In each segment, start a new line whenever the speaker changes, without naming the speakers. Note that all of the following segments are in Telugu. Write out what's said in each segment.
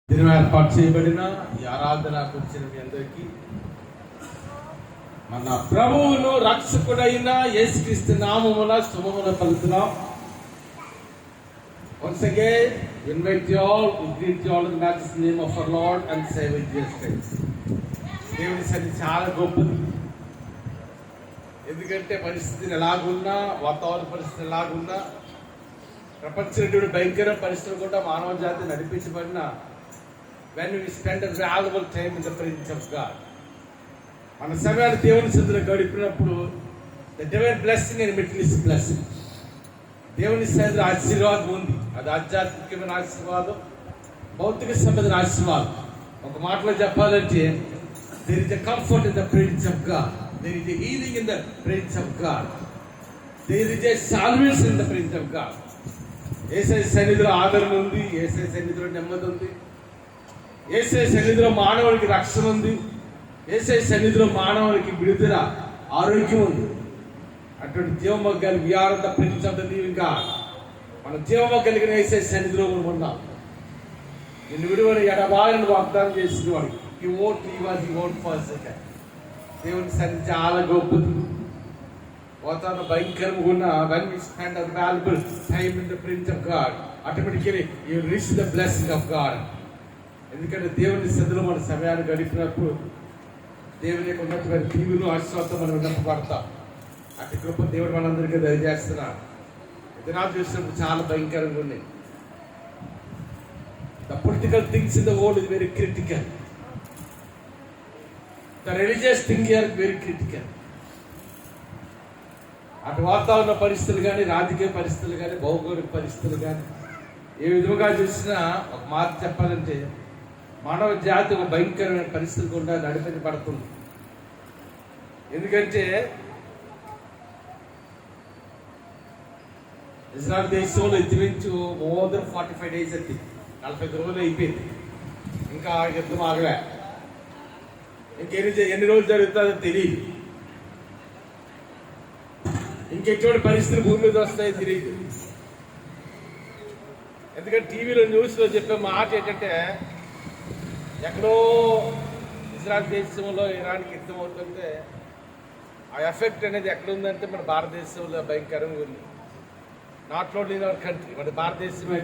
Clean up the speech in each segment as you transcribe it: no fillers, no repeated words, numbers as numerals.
దినం ఏర్పాటు చేయబడిన ఈ ఆరాధనకు వచ్చిన మీ అందరికీ మన ప్రభువును రక్షకుడైన యేసుక్రీస్తు నామమున శుభములు పలుకుతున్నాం. Once again, we invite you all, we greet you all in the matchless name of our Lord and Savior Jesus Christ. దేవుని సన్నిధి చాలా గొప్పది. ఎందుకంటే పరిస్థితులు ఎలాగున్నా, వాతావరణ పరిస్థితులు ఎలాగున్నా, ప్రపంచంలో భయంకర పరిస్థితులు కూడా మానవ జాతి నడిపించబడిన when we spend a valuable time in the presence of God, మన సమయాన్ని దేవుని సన్నిధిలో గడిపినప్పుడు the divine blessing and materialistic blessing, దేవుని సన్నిధిలో ఆశీర్వాదం ఉంది. అది ఆధ్యాత్మికమైన ఆశీర్వాదం, భౌతిక సంబంధమైన ఆశీర్వాదం. ఒక మాటలో చెప్పాలంటే there is a comfort in the presence of God, there is a healing in the presence of God, there is a salvation in the presence of God. యేసయ్య సన్నిధిలో ఆదరణ ఉంది, యేసయ్య సన్నిధిలో నెమ్మది ఉంది, యేసయ్య సన్నిధిలో మానవునికి రక్షణ ఉంది, యేసయ్య సన్నిధిలో మానవునికి విడుదల, ఆరోగ్యం ఉంది. అటువంటి జీవము కలిగి we are the presence of the living God. మన జీవము కలిగిన యేసయ్య సన్నిధిలో మనం ఉన్నాం. నిన్ను విడువని ఎడబాయని వాగ్దానం చేసిన వాడు he won't leave us, he won't forsake us. దేవుని సన్నిధి చాలా గొప్పది. వాతావరణ భయంకరంగా ఉన్న when we spend a valuable time in the presence of God, automatically you will receive the blessing of God. ఎందుకంటే దేవుని సన్నిధిలో మన సమయాన్ని గడిపినప్పుడు దేవుని యొక్క ఉన్నతమైన దీవులు ఆశీర్వాదం మనం విన్నపడతాం. అటు కృప దేవుడు మనందరికీ దయచేస్తున్నాడు. దినాలు చూసినప్పుడు చాలా భయంకరంగా ఉన్నాయి. The political things in the world is very critical, the religious thing or very critical. అటు వాతావరణ పరిస్థితులు కానీ, రాజకీయ పరిస్థితులు కానీ, భౌగోళిక పరిస్థితులు కానీ, ఏ విధంగా చూసినా ఒక మాట చెప్పాలంటే మానవ జాతి ఒక భయంకరమైన పరిస్థితులు గుండా నడిపించబడుతుంది. ఎందుకంటే ఇజ్రాయెల్ దేశంలో ఇంచుమించు మోర్ దెన్ 45 days అది 45 రోజులు అయిపోయింది. ఇంకా యుద్ధం ఆగలే. ఎన్ని రోజులు జరుగుతుందో తెలియదు. ఇంకెటువంటి పరిస్థితులు భూమి మీద వస్తాయో తెలియదు. ఎందుకంటే టీవీలో న్యూస్లో చెప్పే మాట ఏంటంటే ఎక్కడో ఇజ్రాయెల్ దేశంలో ఇరాన్కి యుద్ధం అవుతుంటే ఆ ఎఫెక్ట్ అనేది ఎక్కడ ఉందంటే మన భారతదేశంలో భయంకరంగా ఉంది. Not only in our country, మన భారతదేశమే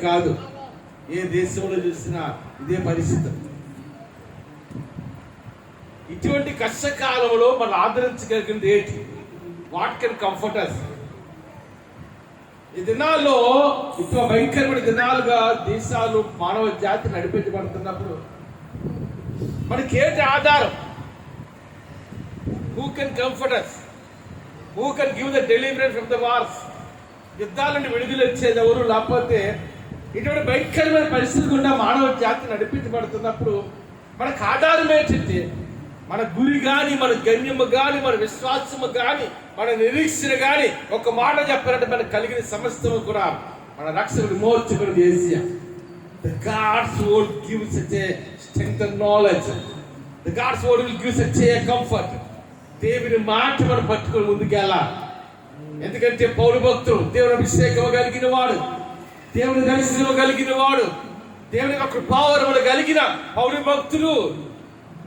కాదు, ఏ దేశంలో చూసినా ఇదే పరిస్థితి. ఇటువంటి కష్టకాలంలో మనం ఆదరించగలిగింది ఏంటి? What can comfort us? ఈ దినాల్లో ఇంత భయంకరమైన దినాలుగా దేశాలు, మానవ జాతి నడిపించబడుతున్నప్పుడు మనకి ఏంటి ఆధారం? Who can comfort us? Who can give the deliverance from the wars? యుద్ధాల నుండి విడుదల వచ్చేది ఎవరు? లేకపోతే ఇటువంటి భయంకరమైన పరిస్థితి గుండా మానవ జాతి నడిపించబడుతున్నప్పుడు మనకు ఆధారం ఏంటంటే మన గురి కానీ, మన గమ్యము కానీ, మన విశ్వాసము కానీ, మన నిరీక్షణ కానీ, ఒక మాట చెప్పారంటే మనకు కలిగిన సమస్తము కూడా మన రక్షకుడు మోర్చుకుడు యేసయ్య. The God's word gives such a strength and knowledge. The God's word will give such a comfort. దేవుని మాట మనం పట్టుకొని ముందుకెళ్ళాలి. ఎందుకంటే పౌలు భక్తుడు దేవుని అభిషేకం కలిగిన వాడు, దేవుని దర్శనం కలిగిన వాడు, దేవుని యొక్క కృపావరములు కలిగిన పౌలు భక్తుడు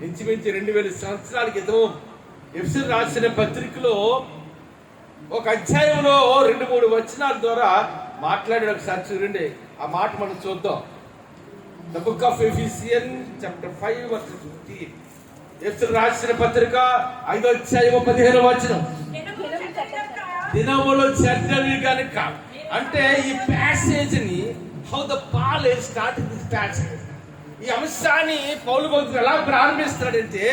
ఇంచుమించు 2000 సంవత్సరాల క్రితం ఎఫెసీయులకు రాసిన పత్రికలో ఒక అధ్యాయంలో 2-3 వచనాల ద్వారా మాట్లాడాడు. ఒకసారి చూడండి, ఆ మాట మనం చూద్దాం. The book of Ephesians chapter 5 verse 15. ఎఫెసీయులకు రాసిన పత్రిక 5వ అధ్యాయం 15వ వచనం. దినములు చెడ్డవి గనుక, అంటే ఈ ప్యాసేజ్ ని how the Paul is starting this passage, ఈ అంశాన్ని పౌలు భక్తుడు ఎలా ప్రారంభిస్తాడంటే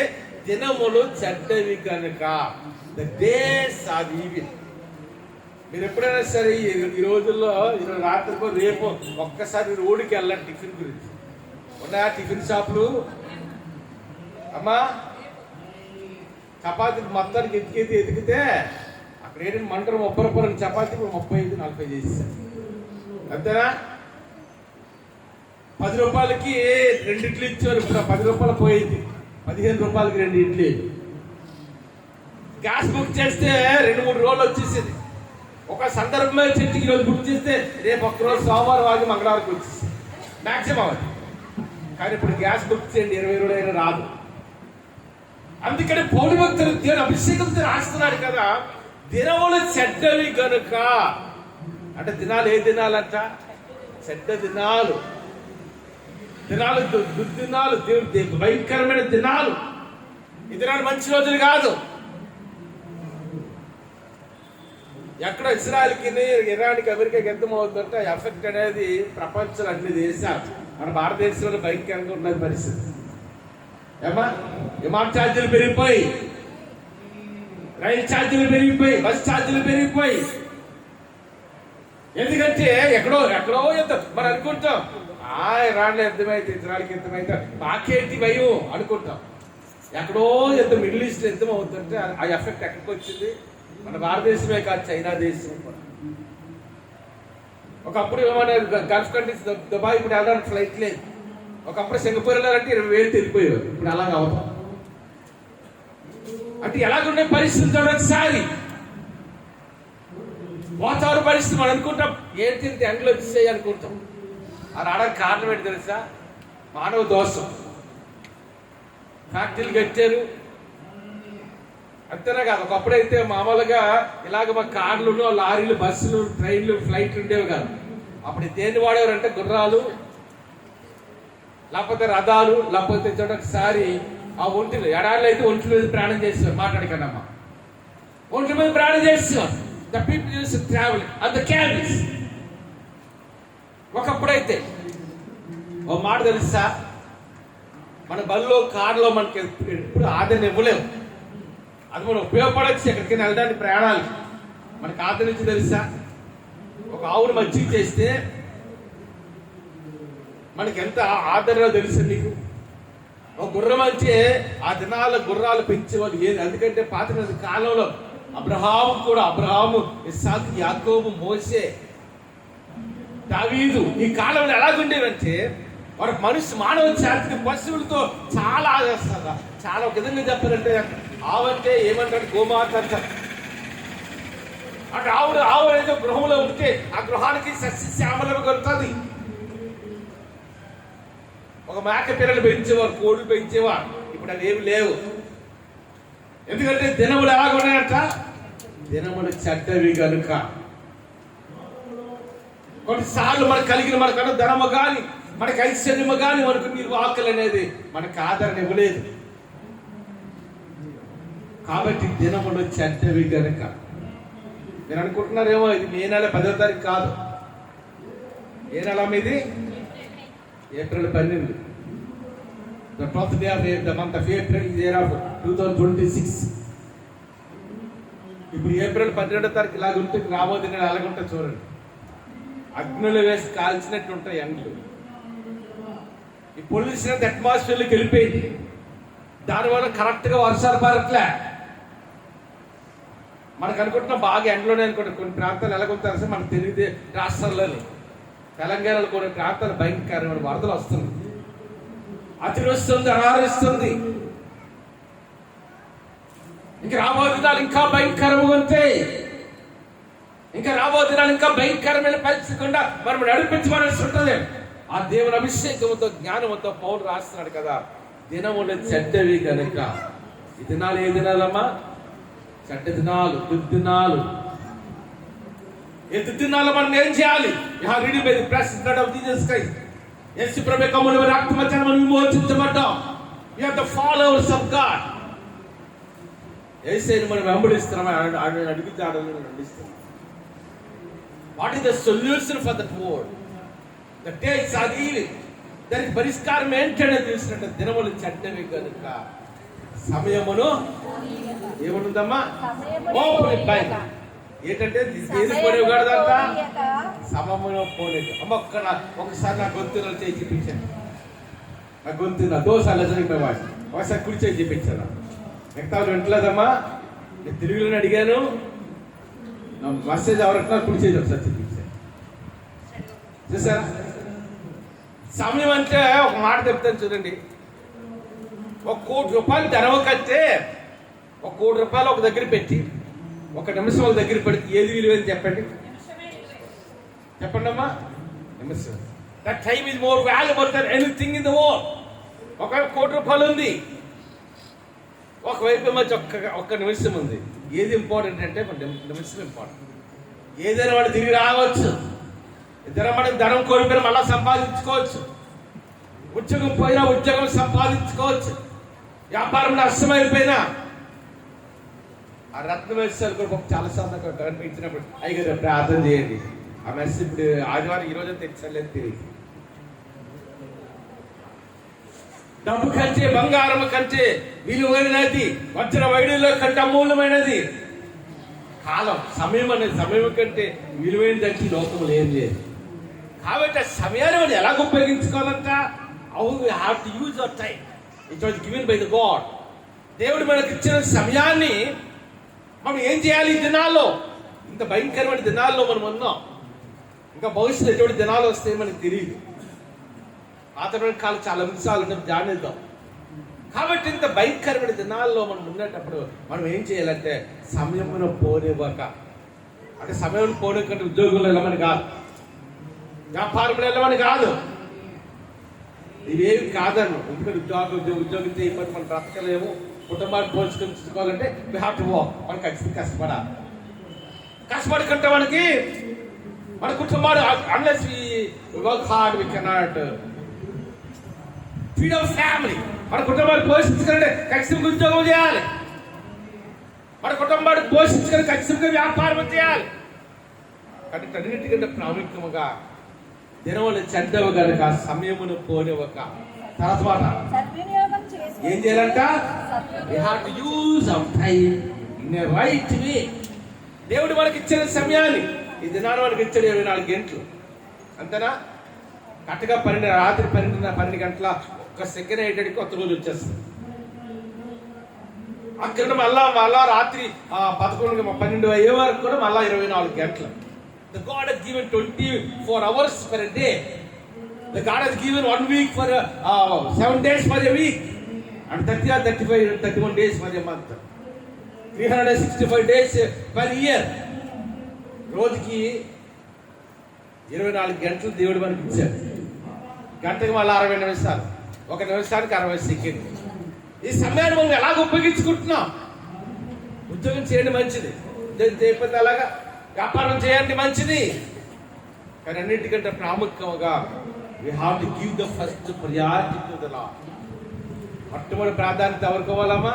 దినములు చెడ్డవి కనుక, ద డేస్ ఆర్ ఈవిల్. మీరు ఎప్పుడైనా సరే ఈ రోజుల్లో ఈరోజు రాత్రికో రేపు ఒక్కసారి రోడ్డుకి వెళ్ళండి. టిఫిన్ గురించి ఉన్నాయా టిఫిన్ షాపులు? అమ్మా చపాతీ మొత్తానికి ఎతికితే అక్కడ ఏంటంటే మంటలు 30 రూపాయలు చపాతీ, 35-40 చేసేసారు. అంతేనా? 10 రూపాయలకి 2 ఇడ్లీ ఇచ్చారు. ఇప్పుడు 10 రూపాయలు పోయింది, 15 రూపాయలకి 2 ఇడ్లీ. గ్యాస్ బుక్ చేస్తే 2-3 రోజులు వచ్చేసేది. ఒక సందర్భమే చెట్టుకి ఈరోజు బుక్ చేస్తే రేపు ఒక్కరోజు సోమవారం ఆగి మంగళవారం వచ్చేసి మ్యాక్సిమం అది. కానీ ఇప్పుడు గ్యాస్ బుక్ చేయండి 20 రోజులైనా రాదు. అందుకని పౌలు భక్తులు దేవుని అభిషేకంతో రాస్తున్నాడు కదా, దినములు చెడ్డవి గనుక. అంటే దినాలు ఏ దినాలంట? చెడ్డ దినాలు, దినాలు దుర్దినాలు, దేవుడు భయంకరమైన దినాలు. ఈ దినాలు మంచి రోజులు కాదు. ఎక్కడ ఇజ్రాయెల్కి, ఇరాన్కి, అమెరికాకి యుద్ధం అవుతుంటే ఎఫెక్ట్ అనేది ప్రపంచంలో అన్ని దేశాలు, మన భారతదేశంలో భయంకరంగా ఉన్నది పరిస్థితి. ఏమా విమాన ఛార్జీలు పెరిగిపోయి, రైలు ఛార్జీలు పెరిగిపోయి, బస్ ఛార్జీలు పెరిగిపోయి. ఎందుకంటే ఎక్కడో యుద్ధం. మనం అనుకుంటాం ఇరాన్లో యుద్ధమైతే, ఇజ్రాయెల్కి యుద్ధమైతే మాకేంటి భయం అనుకుంటాం. ఎక్కడో యుద్ధం, మిడిల్ ఈస్ట్ యుద్ధం అవుతుంటే ఆ ఎఫెక్ట్ ఎక్కడికి వచ్చింది? మన భారతదేశమే కాదు, చైనా దేశం కూడా. ఒకప్పుడు ఏమన్నా గల్ఫ్ కంట్రీస్, దుబాయ్ ఇప్పుడు వెళ్ళడానికి ఫ్లైట్ లేదు. ఒకప్పుడు సింగపూర్ వెళ్ళాలంటే 20,000 తెలిపోయారు. ఇప్పుడు అలాగ అవుతాం. అంటే ఎలాగుండే పరిస్థితులు చూడొకసారి. వాతావరణ పరిస్థితి మనం అనుకుంటాం ఏంటి ఎండలు వచ్చేసాయి అనుకుంటాం. అది రావడానికి కారణం ఏంటి తెలుసా? మానవ దోషం. ఫ్యాక్టరీలు కట్టారు, అంతేనా కాదు. ఒకప్పుడైతే మామూలుగా ఇలాగ మా కార్లు, లారీలు, బస్సులు, ట్రైన్లు, ఫ్లైట్లు ఉండేవి కాదు. అప్పుడు దేన్ని వాడేవారంటే గుర్రాలు, లేకపోతే రథాలు, లేకపోతే చూడొకసారి ఆ ఒంటిలు, ఎడారిలో అయితే ఒంట్ల మీద ప్రయాణం చేసేవారు. మాట్లాడకనమ్మా, ఒంట్ల మీద ప్రయాణం చేసేవారు. The people use to travel on the cabins. ఒకప్పుడైతే ఓ మాట తెలుసా, మన బల్లో, కారులో మనకి ఎప్పుడు ఆదరణ ఇవ్వలేము. అది మనం ఉపయోగపడచ్చు ఎక్కడికైనా వెళ్ళడానికి, ప్రయాణాలు. మనకు ఆదరణ నుంచి తెలుసా, ఒక ఆవును మజ్జిగ చేస్తే మనకి ఎంత ఆదరణ తెలుసు నీకు? ఒక గుర్రం అంటే ఆ దినాల గుర్రాలు పెంచేవాళ్ళు ఏది. ఎందుకంటే పాత కాలంలో అబ్రహాము, ఇస్సాకు, యాకోబు, మోసే, దావీదు, ఈ కాలంలో ఎలాగుండేవంటే వాడు మానవ జాతికి పశువులతో చాలా ఆదేస్తారు. చాలా ఒక విధంగా చెప్పారంటే, ఆవంటే ఏమంటారు, గోమాత అంటారు. అంటే ఆవు ఏదో గృహంలో ఉంటే ఆ గృహానికి సస్యశ్యామలం కలుగుతుంది. ఒక మేక పిల్లలు పెంచేవారు, కోళ్ళు పెంచేవారు. ఇప్పుడు అవి ఏమి లేవు. ఎందుకంటే దినములు ఎలాగున్నాయంట? దినములు చెడ్డవి కనుక. కొన్నిసార్లు మనకు కలిగిన, మనకన్నా ధనము కానీ, మనకి ఐశ్వర్యము కానీ, మనకు నిర్వాహకులు అనేది మనకు ఆదరణ ఇవ్వలేదు. కాబట్టి దినములు చెడ్డవి కనుక. మీరు అనుకుంటున్నారేమో ఇది మే నెల 10వ తారీఖు కాదు. ఏ నెల మీది? April 12. The 12th day of the month of April is year of 2026. ఇప్పుడు ఏప్రిల్ 12వ తారీఖు ఇలాగ ఉంటుంది. రాబోయే నెల ఎలాగుంటే చూడండి. అగ్నులు వేసి కాల్చినట్టు ఉంటాయి ఎండలు. ఈ పొల్యూషన్ అట్మాస్ఫియర్లోకి వెళ్ళిపోయింది. దానివల్ల కరెక్ట్గా వర్షాలు పడట్లే. మనకు అనుకుంటున్నాం బాగా ఎండలోనే అనుకుంటాం. కొన్ని ప్రాంతాలు ఎలాగుంటారు సార్, మనకు తెలియదు. రాష్ట్రాల్లోని తెలంగాణలో కొన్ని ప్రాంతాలు భయంకరమైన వరదలు వస్తుంది, అతివృష్టి, అనావృష్టి. ఇంకా రాబోయే దినాలు ఇంకా భయంకరంగా ఉంటాయి. ఇంకా రాబోయే దినాలు ఇంకా భయంకరమైన పరిస్థితి కూడా మనం నడిపించమని ఉంటుంది. ఆ దేవుని అభిషేకంతో, జ్ఞానంతో పౌలు రాస్తున్నాడు కదా, దినములు చెడ్డవి కనుక. ఈ దినాలు ఏ దినాలమ్మా? చెడ్డ దినాలు, దుర్దినాలు. ఈ దుర్దినాలు మనం ఏం చేయాలి? యేసు ప్రభు కమ్ముల రక్తమచ్చన మనం విమోచించబడ్డాం. We are the followers of God. యేసుని మనం వెంబడిస్తున్నాం, అడిగితే నడిపిస్తున్నాం. What is the solution for that world? The days are evil. దానికి పరిష్కారం ఏంటనే తెలిసినట్టు దినములు చెడ్డవి కనుక. సమయమును ఏముంటుందమ్మా? ఏంటంటే పోనేవాడంట, సమమును పోలేదు. అమ్మ ఒకసారి నా గొంతులో చేయి చూపించాను. నా గొంతు నా దోసాలు జరిగిపోయేవాడు. ఒకసారి కుడి చేయి చూపించాను. మిగతా వింటలేదమ్మా. నేను తెలుగులోనే అడిగాను. మెసేజ్ ఎవరంటున్నా కుడి చేయి ఒకసారి చూపించాను. చూసారా? సమయం అంటే ఒక మాట చెప్తాను చూడండి. 1 కోటి రూపాయలు ధనం కట్టే 1 కోటి రూపాయలు ఒక దగ్గర పెట్టి 1 నిమిషం వాళ్ళ దగ్గర పెడితే ఏది విలువని చెప్పండి. చెప్పండి అమ్మా. నిమిషం that time is more valuable than anything in the world. ఒకవైపు ₹1,00,00,000 ఉంది, ఒకవైపు మధ్య ఒక్క నిమిషం ఉంది. ఏది ఇంపార్టెంట్ అంటే మన నిమిషం ఇంపార్టెంట్. ఏదైనా వాడు తిరిగి రావచ్చు, ఇద్దరు మనం ధనం కోల్పోయినా మళ్ళా సంపాదించుకోవచ్చు, ఉద్యోగం పోయినా ఉద్యోగం సంపాదించుకోవచ్చు, వ్యాపారం నష్టమైపోయినా. ఆ రత్నవేశ్వరు కూడా చాలా సందర్భంగా కనిపించినప్పుడు అయ్యగారు ప్రార్థన చేయండి. ఆ మెసేజ్ ఇప్పుడు ఆదివారం ఈ రోజు తెచ్చలేదు తిరిగి. డబ్బు కంటే బంగారం కంటే విలువైనది, వజ్ర వైడూర్యం కంటే అమూల్యమైనది కాలం. సమయం అనేది సమయం కంటే విలువైనది అంటే లోకంలో ఏం లేదు. కాబట్టి ఆ సమయాన్ని మనం ఎలా ఉపయోగించుకోవాలంట? How we have to use our time. It was given by the God. దేవుడు మనకి ఇచ్చిన సమయాన్ని మనం ఏం చేయాలి? ఈ దినాల్లో, ఇంత భయంకరమైన దినాల్లో మనం ఉన్నాం. ఇంకా భవిష్యత్తు ఎటువంటి దినాలు వస్తాయి మనకి తెలియదు. పాతమైన కాలం చాలా అంశాలు ఉన్నప్పుడు జానేద్దాం. కాబట్టి ఇంత భయంకరమైన దినాల్లో మనం ఉన్నప్పుడు మనం ఏం చేయాలంటే సమయమును పోనివ్వక, అంటే సమయం పోనివ్వకంటే ఉద్యోగంలో వెళ్ళమని కాదు, వ్యాపారంలో వెళ్ళమని కాదు, ఇవేమి కాదను. ఎందుకంటే ఉద్యోగం చేయకపోతే మనం బ్రతకలేము. కుటుంబాన్ని పోల్చుకోవాలంటే వీ హ్యావ్ టు వర్క్. మనం ఖచ్చితంగా కష్టపడాలి. కష్టపడుకుంటే మనకి మన కుటుంబాలు unless we work hard we cannot feed our family. మన కుటుంబాన్ని పోషించుకుంటే ఖచ్చితంగా ఉద్యోగం చేయాలి. మన కుటుంబాన్ని పోషించుకొని ఖచ్చితంగా వ్యాపారం చేయాలి. కానీ అన్నిటికంటే ప్రాముఖ్యముగా దినములు చెడ్డవు కనుక సమయమును పోనివ్వక. తర్వాత ఏం చేయాలంట? we have to use our time in a right way. దేవుడు మనకి ఇచ్చిన సమయాన్ని, ఈ దినాన్ని మనకి ఇచ్చాడు 24 గంటలు, అంతేనా? కరెక్ట్గా రాత్రి 12 గంటల ఒక్క సెకండ్ అయ్యేటికి కొత్త రోజు వచ్చేస్తుంది. అక్కడ మళ్ళా రాత్రి 11, 12 అయ్యే వరకు కూడా మళ్ళా 24 గంటలు. The God has given 24 hours for a day. The God has given 1 week for 7 days for a week, and 30 or 35, 31 days for a month. 365 days per year. రోజుకి 24 గంటలు దేవుడు మనకి ఇచ్చాడు. గంటకి మళ్ళీ 60 నిమిషాలు, ఒక నిమిషానికి 60 సెకండ్లు. ఈ సమయాన్ని మనం ఎలాగ ఉపయోగించుకుంటున్నాం? ఉద్యోగం చేయండి మంచిది, చేయకపోతే అలాగా వ్యాపారం చేయండి మంచిది. కానీ అన్నిటికంటే ప్రాముఖ్యంగా we have to give the first priority to the Lord. మొట్టమొదటి ప్రాధాన్యత ఎవరికి ఇవ్వాలమ్మా?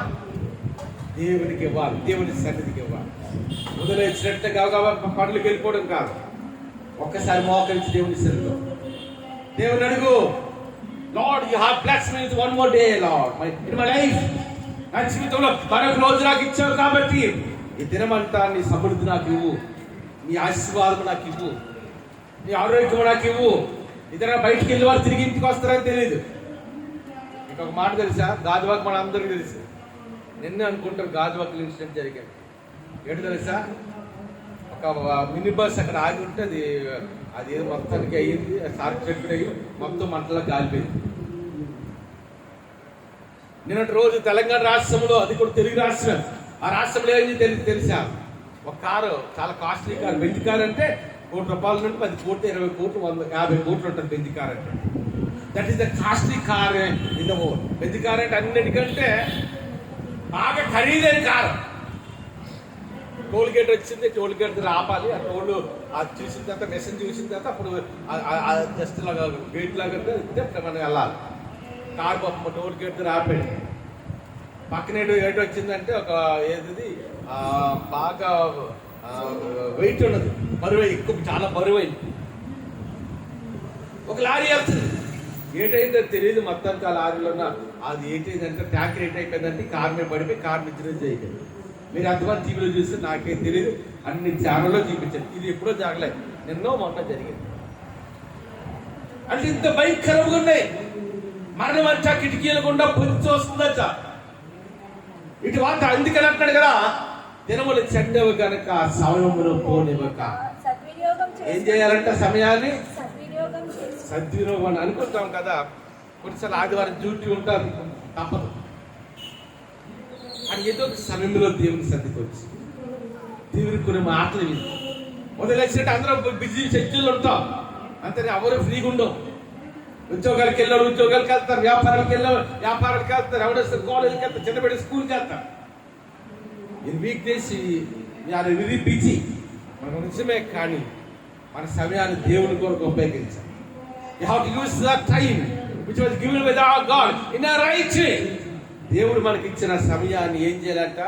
దేవునికి ఇవ్వాలి, దేవుని సన్నిధికి ఇవ్వాలి. మొదలైనట్టు పనులకు వెళ్ళిపోవడం కాదు, ఒక్కసారి మోకరించి దేవుని సన్నిధిలో దేవుని అడుగు. Lord, you have blessed me with one more day lord in my life. నా జీవితంలో మరొక రోజు నాకు ఇచ్చావు కాబట్టి ఈ దినమంతా నీ సమృద్ధి నాకు ఇవ్వు, నీ ఆశీర్వాదం నాకు ఇవ్వు, నీ ఆరోగ్యం నాకు ఇవ్వు. ఇతర బయటికి వెళ్ళి వాళ్ళు తిరిగి ఇంటికి వస్తారని తెలియదు. మీకు ఒక మాట తెలుసా? గాజువాక్ మన అందరికీ తెలుసు. నిన్న అనుకుంటారు గాజువాక్లో ఇన్సిడెంట్ జరిగింది. ఏంటి తెలుసా? ఒక మినీ బస్ అక్కడ ఆగి ఉంటే అది మొత్తానికి అయ్యింది, సార్కి చెట్టు అయ్యి మొత్తం మంటలో కాలిపోయింది. నిన్నటి రోజు తెలంగాణ రాష్ట్రంలో, అది కూడా తెలుగు రాష్ట్రం, ఆ రాష్ట్రంలో ఏమైంది తెలుసా? ఒక కారు, చాలా కాస్ట్లీ కారు, బెంజ్ కార్ అంటే ₹1,00,00,000 నుండి 10 కోట్లు, 20 కోట్లు, 150 కోట్లు ఉంటుంది బెంజ్ కార్ అంటే. That is the costly car in the world. Benz car అంటే అన్నిటికంటే బాగా ఖరీదైన కారు. టోల్ గేట్ వచ్చింది, టోల్ గేట్ ఆపాలి. ఆ టోల్ అది చూసిన తర్వాత, మెషిన్ చూసిన తర్వాత అప్పుడు జస్ట్ లాగా గేట్ లాగా మనం వెళ్ళాలి. కారు పాపం టోల్ గేట్ ఆపాడు. పక్కన ఏటి వచ్చిందంటే ఒక ఏది బాగా వెయిట్ ఉన్నది, బరువు, ఎక్కువ చాలా బరువైంది. ఒక లారీ వెళ్తుంది. ఏటైందో తెలియదు. మొత్తానికి ఆ లారీలో అది ఏంటంటే ట్యాంకర్ ఏటైపోయిందంటే కారు మీద పడిపోయి కారు మించినది అయిపోయింది. మీరు ఎంతమంది టీవీలో చూస్తే నాకేం తెలియదు, అన్ని ఛానల్లో చూపించారు. ఇది ఎప్పుడో జరగలేదు, నిన్నో మొన్న జరిగింది. అంటే ఇంత భయంకరంగా ఉన్నాయి. మరణం వచ్చా కిటికీలు గుండా పొంచి వస్తుందట. ఇటు వార్త అందుకని అంటున్నాడు కదా, దినములు చెడ్డవు కనుక సమయమును పోనివ్వక. ఏం చేయాలంట? సమయాన్ని సద్వినియోగం అనుకుంటాం కదా. కొన్నిసార్లు ఆదివారం డ్యూటీ ఉంటారు, తప్పదు. అని ఏదో ఒక సమయంలో దేవుని సన్నిధికి వచ్చి దేవుని కొన్ని మాటలు విని మొదలైనట్టు అందరం బిజీ షెడ్యూల్ ఉంటాం, అంతే ఎవరు ఫ్రీగా ఉండవు. ఉద్యోగాలకు వెళ్ళారు, ఉద్యోగాలకు వెళ్తారు. వ్యాపారాలకు వెళ్ళారు, వ్యాపారాలకు వెళ్తారు. ఎవడేస్తారు కాలేజీకి వెళ్తారు, చిన్నబడి స్కూల్కి వెళ్తారు. In weakness very busy. మన నిజమే, కానీ మన సమయాన్ని దేవుని కొరకు ఉపయోగించాలి. You have to use that time which was given by our God in a right way. దేవుడు మనకి ఇచ్చిన సమయాన్ని ఏం చేయాలంట?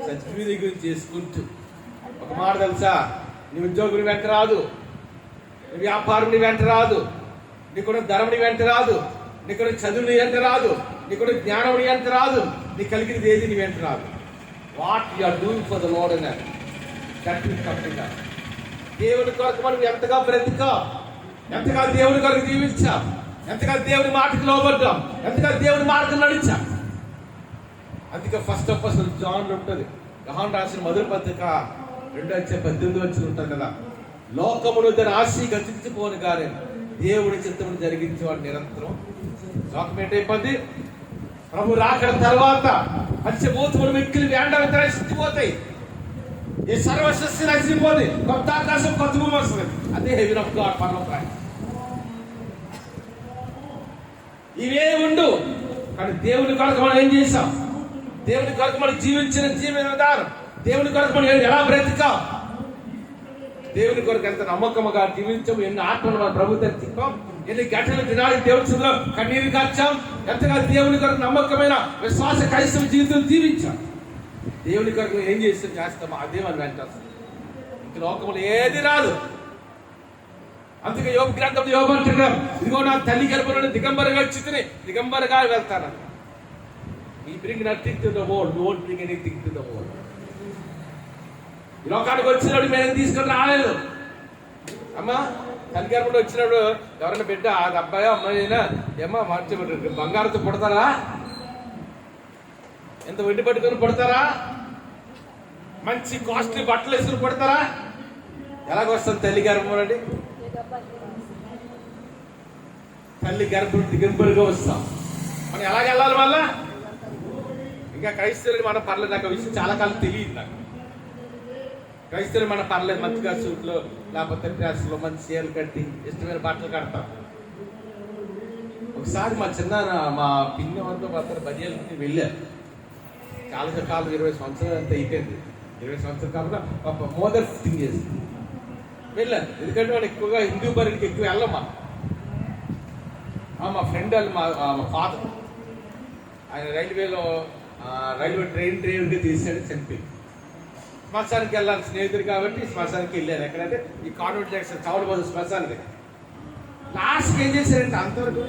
సద్వినియోగం చేసుకుంటూ. ఒక మాట తెలుసా, నీ ఉద్యోగుని వెంట రాదు, నీ వ్యాపారం నీ వెంట రాదు, నీకున్న ధనం నీ వెంట రాదు, నీకున్న చదువు నీ వెంట రాదు, నీకున్న జ్ఞానం నీ వెంట రాదు, నీకు కలిగినది ఏది నీ వెంట రాదు. What you are doing for the Lord అన్నారు. That will come to God. దేవుని కొరకు మనం ఎంతగా బ్రతికాం, ఎంతగా దేవుని కొరకు జీవించాం, ఎంతగా దేవుని మాటకు లోబడ్డాం, ఎంతగా దేవుని మార్గం నడిచాం. అందుకే ఫస్ట్ ఆఫ్ అసలు జాన్ ఉంటుంది, యోహాను రాసిన మొదటి పత్రిక 2:18 ఉంటుంది కదా, లోకమును దాని ఆశ గతించిపోను కానీ దేవుని చిత్తమును జరిగించేవాడు నిరంతరం. లోకం ఏంటైపోయింది? ప్రభు రాకడ తర్వాత పంచభూతములు మిక్కిలి వేండ సిద్ధిపోతాయి. ఈ సర్వశస్సు నశిపోతుంది, కొత్త ఆకాశం కొత్త భూమి వస్తుంది. అదే హెవెన్ ఆఫ్ గాడ్, పరలోకం. ఇవే ఉండు, కానీ దేవుని కొరకు మనం ఏం చేసాం? దేవుని కొరకు మనం జీవించిన జీవన విధానం, దేవుని కొరకు మనం ఎలా బ్రతికాం, దేవుని కొరకు ఎంత నమ్మకముగా జీవించాం, ఎన్ని ఆత్మలు మన ప్రభుత్వం తిప్పాం, ఎన్ని గంటల దినానికి దేవుని చుట్టూ కన్నీరు కార్చాం, ఎంతగా దేవుని కొరకు నమ్మకమైన విశ్వాస క్రైస్తవ జీవితం జీవించాం. దేవుని కొరకు ఏం చేస్తామో అదే మనం వెంటాం. ఇంక లోకంలో ఏది రాదు. అందుకే యోగ గ్రంథంలో యోగ అంటున్నాం, ఇదిగో నా తల్లి గర్భంలో దిగంబరగా చిత్తుని దిగంబరగా వెళ్తాను. We bring nothing to the world, we won't bring anything to the world. ఈ లోకానికి వచ్చినప్పుడు మేము తీసుకొని రాలేదు. అమ్మా తల్లి గర్భంలో వచ్చినప్పుడు ఎవరైనా బిడ్డ అది అబ్బాయి అమ్మాయి అయినా ఏమో మంచి బంగారంతో పుడతారా? ఎంత వెండి పట్టుకొని పుడతారా? మంచి కాస్ట్లీ బట్టలు వేసుకుని పుడతారా? ఎలాగొస్తుంది తల్లి గర్భం అండి? తల్లి గర్భం దిగంబరుగా వస్తాం. మనం ఎలాగ వెళ్ళాలి మళ్ళా? ఇంకా క్రైస్తవులు మన పర్లేదు, నాకు విషయం చాలా కాలం తెలియదు. నాకు క్రైస్తవులు మన పర్లేదు, మంచిగా సూట్లో లేకపోతే డ్రెస్లో మంచి చీరలు కట్టి ఇష్టమైన బట్టలు కడతాం. ఒకసారి మా మా పిన్ని వాళ్ళతో మాత్రం బదియాలకి వెళ్ళారు. చాలా కాలం 20 సంవత్సరాలు అంతా అయిపోయింది. 20 సంవత్సరాలు కాకుండా మోర్ దెన్ 15 years వెళ్ళాను. ఎందుకంటే మనం ఎక్కువగా హిందూ బరికి ఎక్కువ వెళ్ళమ్మా. మా ఫ్రెండ్ వాళ్ళు మా ఫాదర్ ఆయన రైల్వే ట్రైన్ డ్రైవర్గా తీసాడు, చనిపోయి. శ్మశానికి వెళ్ళాలి స్నేహితుడు కాబట్టి శ్మశానికి వెళ్ళాను. ఎక్కడంటే ఈ కాన్వెంట్ జంక్షన్ చౌడబోదు శ్మశానికి. లాస్ట్కి ఏం చేశారంటే అంతవరకు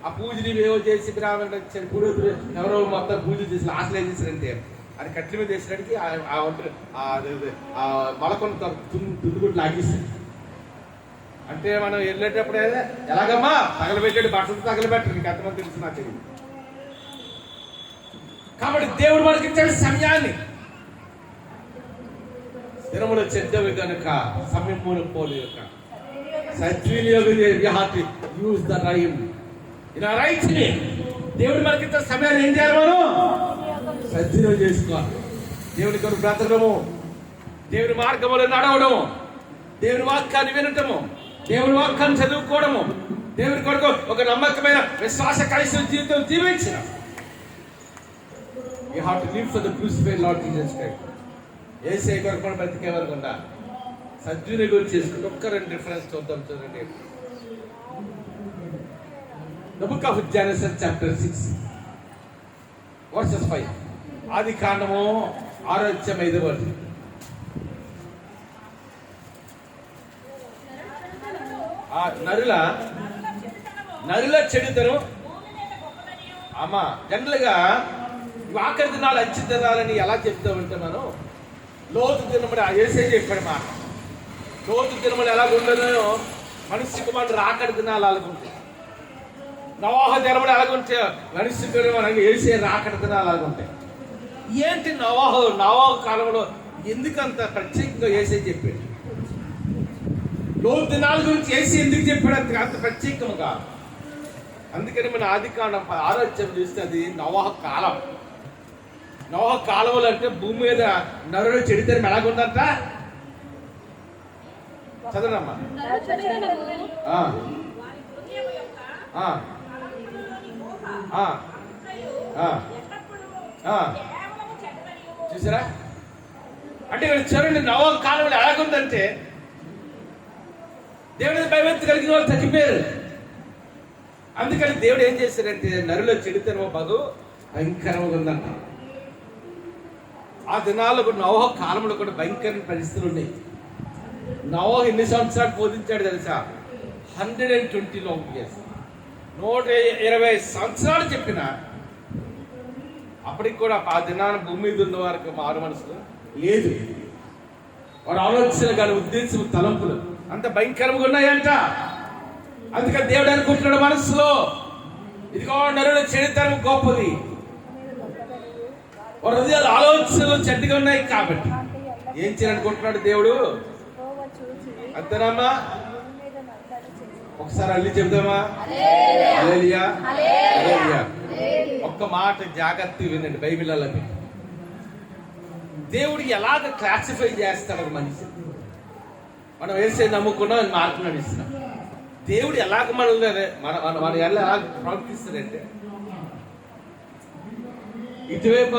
ఆ పూజలు ఏవో చేసి బ్రాహ్మణులు వచ్చారు, పురోహితులు ఎవరో మొత్తం పూజలు చేసి లాస్ట్లో ఏం చేశారంటే అది కట్ల మీద వేసడానికి మలకొండ తుందుగుడ్డు లాగేస్తారు. అంటే మనం వెళ్ళేటప్పుడు ఎలాగమ్మా తగలబెట్టాడు, బట్టలు తగలబెట్టాడు. నీకు ఎంతమంది తెలుసు నాకు తెలియదు. కాబట్టి దేవుడు మనకి ఇచ్చాడు సమయాన్ని. దినములు చెడ్డవి కనుక సమయమును పోలేక సద్వినియోగం యూజ్ ద టైం ఇలా రైట్. దేవుడు మనకి ఇచ్చిన సమయాన్ని ఏం చేయాలి? మనం సద్వినియోగం చేసుకోవాలి. దేవుని కొరకు బ్రతకడము, దేవుని మార్గములో నడవడము, దేవుని వాక్యాన్ని వినటము, దేవుని వాక్యాన్ని చదువుకోవడము, దేవుని కొరకు ఒక నమ్మకమైన విశ్వాస క్రైస్తవ జీవితం జీవించడం. You have to live for the crucified Lord Jesus Christ. యేసయ్య కొరకు మనం బ్రతికే వరకు ఉండాలి. సద్వినియోగం చేసుకుంటే ఒక్క 2 రిఫరెన్స్ చూద్దాం. చూడండి, The book of Genesis chapter 6 verses 5. ఆది కాండము 6:5. నరుల చెడుతనం అమ్మా జనరల్గా ఆఖరి దినాలు అంచి తినాలని ఎలా చెప్తామంటే మనం లోతు దినములు వేసే చెప్పాడు మాట. లోతు దినములు ఎలాగ ఉండదో మనిషి కుమారుడు రాకడి దినాలు అలాగుంటాయి. నోహ దినములు ఎలాగుంటే మనిషి కుమారుడు వేసే రాకడి దినాలు అలాగుంటాయి. ఏంటి నోహ కాలంలో ఎందుకంత ప్రత్యేకంగా వేసే చెప్పాడు? లోతు దినాల గురించి వేసి ఎందుకు చెప్పాడు అంత ప్రత్యేకంగా? అందుకని మన ఆదికాండం 6 చూస్తే అది నోహ కాలం. నోహ కాలంలో అంటే భూమి మీద నరుడు చెడితనం ఎలాగుందంట చదవమ్మా. ఆ, ఆ, ఆ, ఆ. చూసారా? అంటే ఇక్కడ చూడండి, నోవహు కాలంలో ఎలాగుందంటే దేవుడి భయభక్తి కలిగిన వాళ్ళు తగ్గిపోయారు. అందుకని దేవుడు ఏం చేశాడంటే నరులో చెడుతనమో బగు భయంకరంగా ఉందంట. ఆ దినాల్లో కూడా నోవహు కాలంలో కూడా భయంకరమైన పరిస్థితులు ఉన్నాయి. నోవహు ఎన్ని సంవత్సరాలు బోధించాడు తెలుసా? 120 long years, 120 సంవత్సరాలు చెప్పిన అప్పటికి కూడా ఆ దినాన భూమి మీద ఉన్న వారికి మారు మనసులు లేదు. వారి ఆలోచనలు కానీ ఉద్దేశం తలంపులు అంత భయంకరంగా ఉన్నాయంట. అందుకని దేవుడు అనుకుంటున్నాడు మనసులో, ఇదిగో నరుల చరిత్ర గొప్పది, వారి హృదయాలు ఆలోచనలు చెడ్డగా ఉన్నాయి కాబట్టి ఏం చేయాలనుకుంటున్నాడు దేవుడు. అంతేనమ్మా? ఒకసారి అల్లి చెప్దామా? హల్లెలూయా, హల్లెలూయా. ఒక్క మాట జాగ్రత్తగా వినండి, బైబిల్లో దేవుడు ఎలాగ క్లాసిఫై చేస్తాడు ఒక మనిషి. మనం వేసే నమ్ముకున్నాం, మార్పు నడిస్తున్నాం. దేవుడు ఎలాగ మనల్ని మన ఎలా ప్రవర్తిస్తాడంటే, ఇటువైపు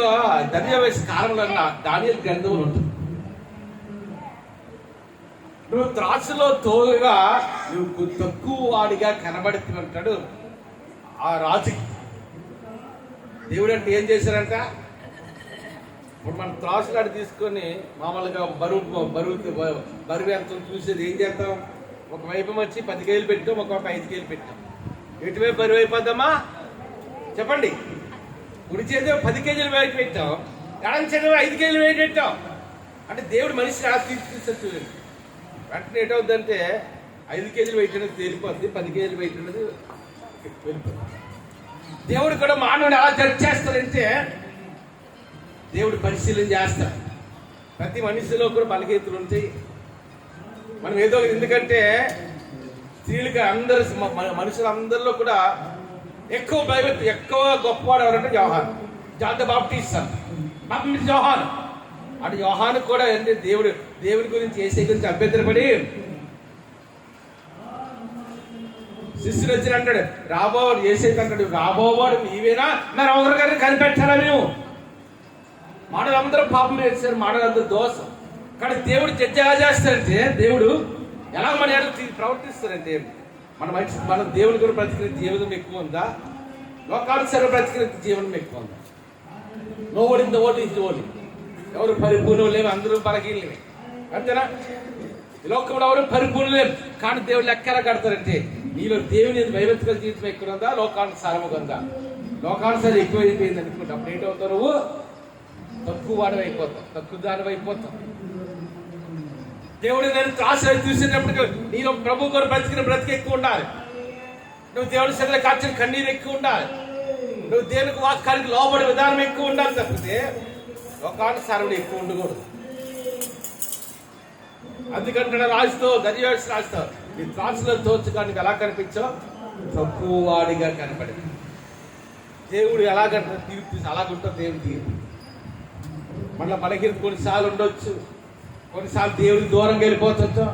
దర్యావేశ కాలంలో దానియేలు గ్రంథం ఉంటుంది. నువ్వు త్రాసులో తోలుగా నువ్వు తక్కువ వాడిగా కనబడుతుంటాడు ఆ రాజుకి. దేవుడు అంటే ఏం చేశారంట, ఇప్పుడు మనం త్రాసులాడి తీసుకొని మామూలుగా బరువు ఎంత చూసేది ఏం చేస్తాం? ఒకవైపు వచ్చి 10 కేజీలు పెట్టాం, ఒకవైపు 5 కేజీలు పెట్టాం. ఎటువైపు బరువు అయిపోద్దామా చెప్పండి? కుడి చేతి 10 కేజీలు వెయిట్ పెట్టాం, ఎడం చేతి 5 కేజీలు వెయిట్ పెట్టాం. అంటే దేవుడు మనిషిని ఎలా తీసుకొస్తారు చూడండి. వెంటనే ఏటవుద్దంటే 5 కేజీలు వెయిట్ అనేది తేలిపోద్ది, 10 కేజీలు వెయిట్ అనేది వెళ్ళిపోద్ది. దేవుడు కూడా మానవుని ఎలా జడ్జ్ చేస్తాడంటే, దేవుడు పరిశీలన చేస్తాడు. ప్రతి మనిషిలో కూడా బలహీనతలు ఉంటాయి. మనం ఏదో, ఎందుకంటే స్త్రీలకి అందరు మనుషులందరిలో కూడా ఎక్కువ భయభక్తి, ఎక్కువ గొప్పవాడు ఎవరంటే యోహాను, జాన్ ద బాప్టిస్ట్ యోహాను. అటు యోహాను కూడా అంటే దేవుడి గురించి యేసయ్య గురించి అభ్యంతరపడి శిష్యుడు వచ్చి అంటాడు, రాబోవాడు యేసయ్య అంటాడు, రాబోవాడు నీవేనా, మరి ఒకరి గారిని కనిపెట్టాలా మేము? మానవులందరూ పాపం చేశారు, మానవులందరూ దోషం. కానీ దేవుడు జడ్జి ఎలా చేస్తాడంటే, దేవుడు ఎలా మన ప్రవర్తిస్తారంటే, మన దేవుని కూడా బ్రతికిన జీవనం ఎక్కువ ఉందా, లోకానుసారం బ్రతికిన జీవనం ఎక్కువ ఉందా? No one in the world is holy. ఎవరు పరిపూర్ణం లేవు, అందరూ బలహీనమే. అంతేనా? ఈ లోకంలో ఎవరు పరిపూర్ణం లేవు. కానీ దేవుడు లెక్క ఎలా కడతారంటే, నీలో దేవుని భయభక్తుల జీవితం ఎక్కువ ఉందా, లోకానుసారముగా ఉందా? లోకానుసారం ఎక్కువ అయిపోయింది అనుకుంటా, అప్పుడు ఏంటవుతావు? నువ్వు తక్కువ వాడు అయిపోతావు, తక్కువ దాని అయిపోతావు. దేవుడు నేను త్రాసు చూసేటప్పుడు నీలో ప్రభు గారు బ్రతికిన బ్రతికి ఎక్కువ ఉండాలి. నువ్వు దేవుడి సభలో కాచిన కన్నీరు ఎక్కువ ఉండాలి. నువ్వు దేవునికి వాక్యానికి లోబడే విధానం ఎక్కువ ఉండాలి తప్పితే లోకానుసారం ఎక్కువ ఉండకూడదు. అందుకంటే రాజుతో దర్యావేశ రాజుతో నీ త్రాసులో తోచుగా ఎలా కనిపించావు? తక్కువ వాడిగా కనపడి. దేవుడు ఎలాగంటే తీర్పు అలాగుంటుంది. దేవుడు తీర్పు మళ్ళీ మనకి కొన్నిసార్లు ఉండొచ్చు, కొన్నిసార్లు దేవుడికి దూరంగా వెళ్ళిపోతుంటాం,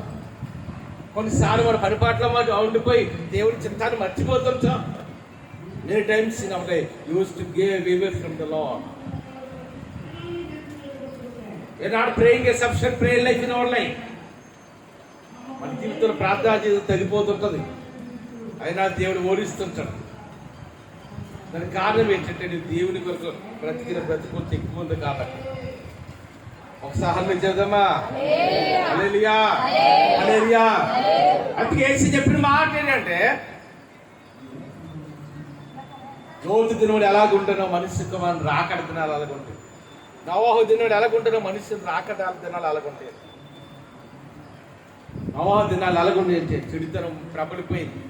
కొన్నిసార్లు మన పరిపాట్ల ఉండిపోయి దేవుడి చిత్తాన్ని మర్చిపోతుంటాం. Many times in our life use to give away from the Lord. We are not praying a sufficient prayer life in our life. మన జీవితంలో ప్రార్థన జీవితం తగ్గిపోతుంటుంది, అయినా దేవుడు ఓడిస్తుంటాడు. దానికి కారణం ఏంటంటే నువ్వు దేవుని కొరకు బ్రతికిన బ్రతికొంత ఎక్కువ ఉంది కాబట్టి. ఒకసారి మీరు చెబుదామా? హల్లెలూయా, హల్లెలూయా. అందుకే యేసు చెప్పిన మాట ఏంటంటే, రోజు దినోడు ఎలాగుంటానో మనిషికి మనం రాకడ దినాలు అలాగుంటాయి. నోవహు దినాలు ఎలాగుంటానో మనిషిని రాకడ దినాలు అలాగుంటాయి. నోవహు దినాలు అలాగుండే చెడుతనం ప్రబలిపోయింది.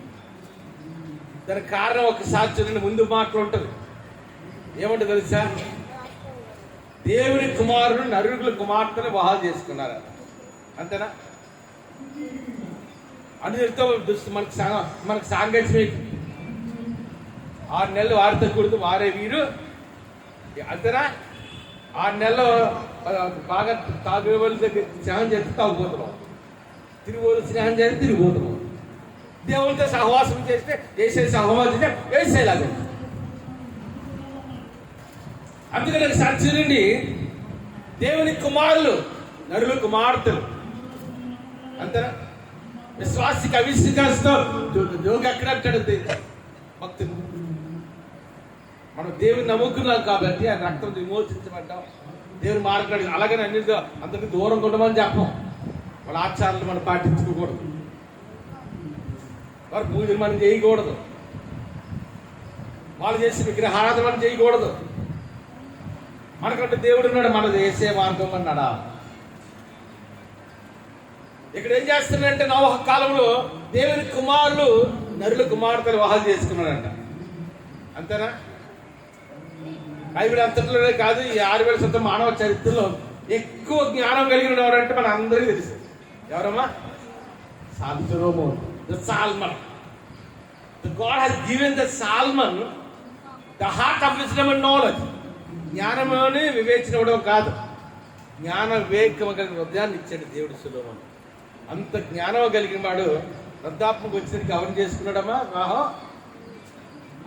దానికి కారణం ఒకసారి చూడండి, ముందు మాటలు ఉంటుంది. ఏమంటుంది తెలుసా? దేవుని కుమారుడు నరుల కుమార్తెను వివాహం చేసుకున్నారు. అంతేనా? అందుతో మనకు సాంగత్యం 6 నెలలు వారితో కూడుతూ వారే వీరు. అంతేనా? 6 నెలలు బాగా తాగే వాళ్ళ దగ్గర స్నేహం చేస్తే తాగుపోతున్నాం, తిరిగిపోతు స్నేహం చేస్తే తిరిగిపోతున్నాం. దేవునితో సహవాసం చేస్తే ఏసై సహవాసం చేస్తే ఏసైలాగా. అందుకని చూడండి, దేవుని కుమారులు నరులు కుమార్తెలు అంతేనా. విశ్వాసికి అవిశ్వాసతో జోగి ఎక్కడంటాడు భక్తులు. మనం దేవుని నమ్ముకున్నాం కాబట్టి ఆ రక్తం విమోచించబడ్డాం, దేవుని మార్గాడు. అలాగని అన్నిటితో అందరికి దూరం ఉండమని చెప్పం. వాళ్ళ ఆచారాలు మనం పాటించుకోకూడదు, వారి పూజలు మనం చేయకూడదు, వాళ్ళు చేసి విగ్రహారాధన మనం చేయకూడదు. మనకంటే దేవుడు ఉన్నాడు, మనం చేసే మార్గం అన్నాడా. ఇక్కడ ఏం చేస్తున్నాడంటే నోవహ కాలంలో దేవుని కుమారులు నరుల కుమార్తెలు వివాహాలు చేసుకున్నాడంట. అంతేనా. బైబిల్ అంతట్లోనే కాదు, ఈ 6000 సంవత్సరం మానవ చరిత్రలో ఎక్కువ జ్ఞానం కలిగిన ఎవరంటే మన అందరికీ తెలుసు. ఎవరమ్మా? Solomon, the Solomon. The God has given the Solomon the heart of wisdom and knowledge. జ్ఞానమని వివేచన ఇవ్వడం కాదు, జ్ఞాన వివేకం కలిగిన హృదయాన్ని ఇచ్చాడు దేవుడు సొలొమోను. అంత జ్ఞానం కలిగిన వాడు వృద్ధాత్మకు వచ్చినట్టు ఎవరు చేసుకున్నాడమ్మా వివాహం?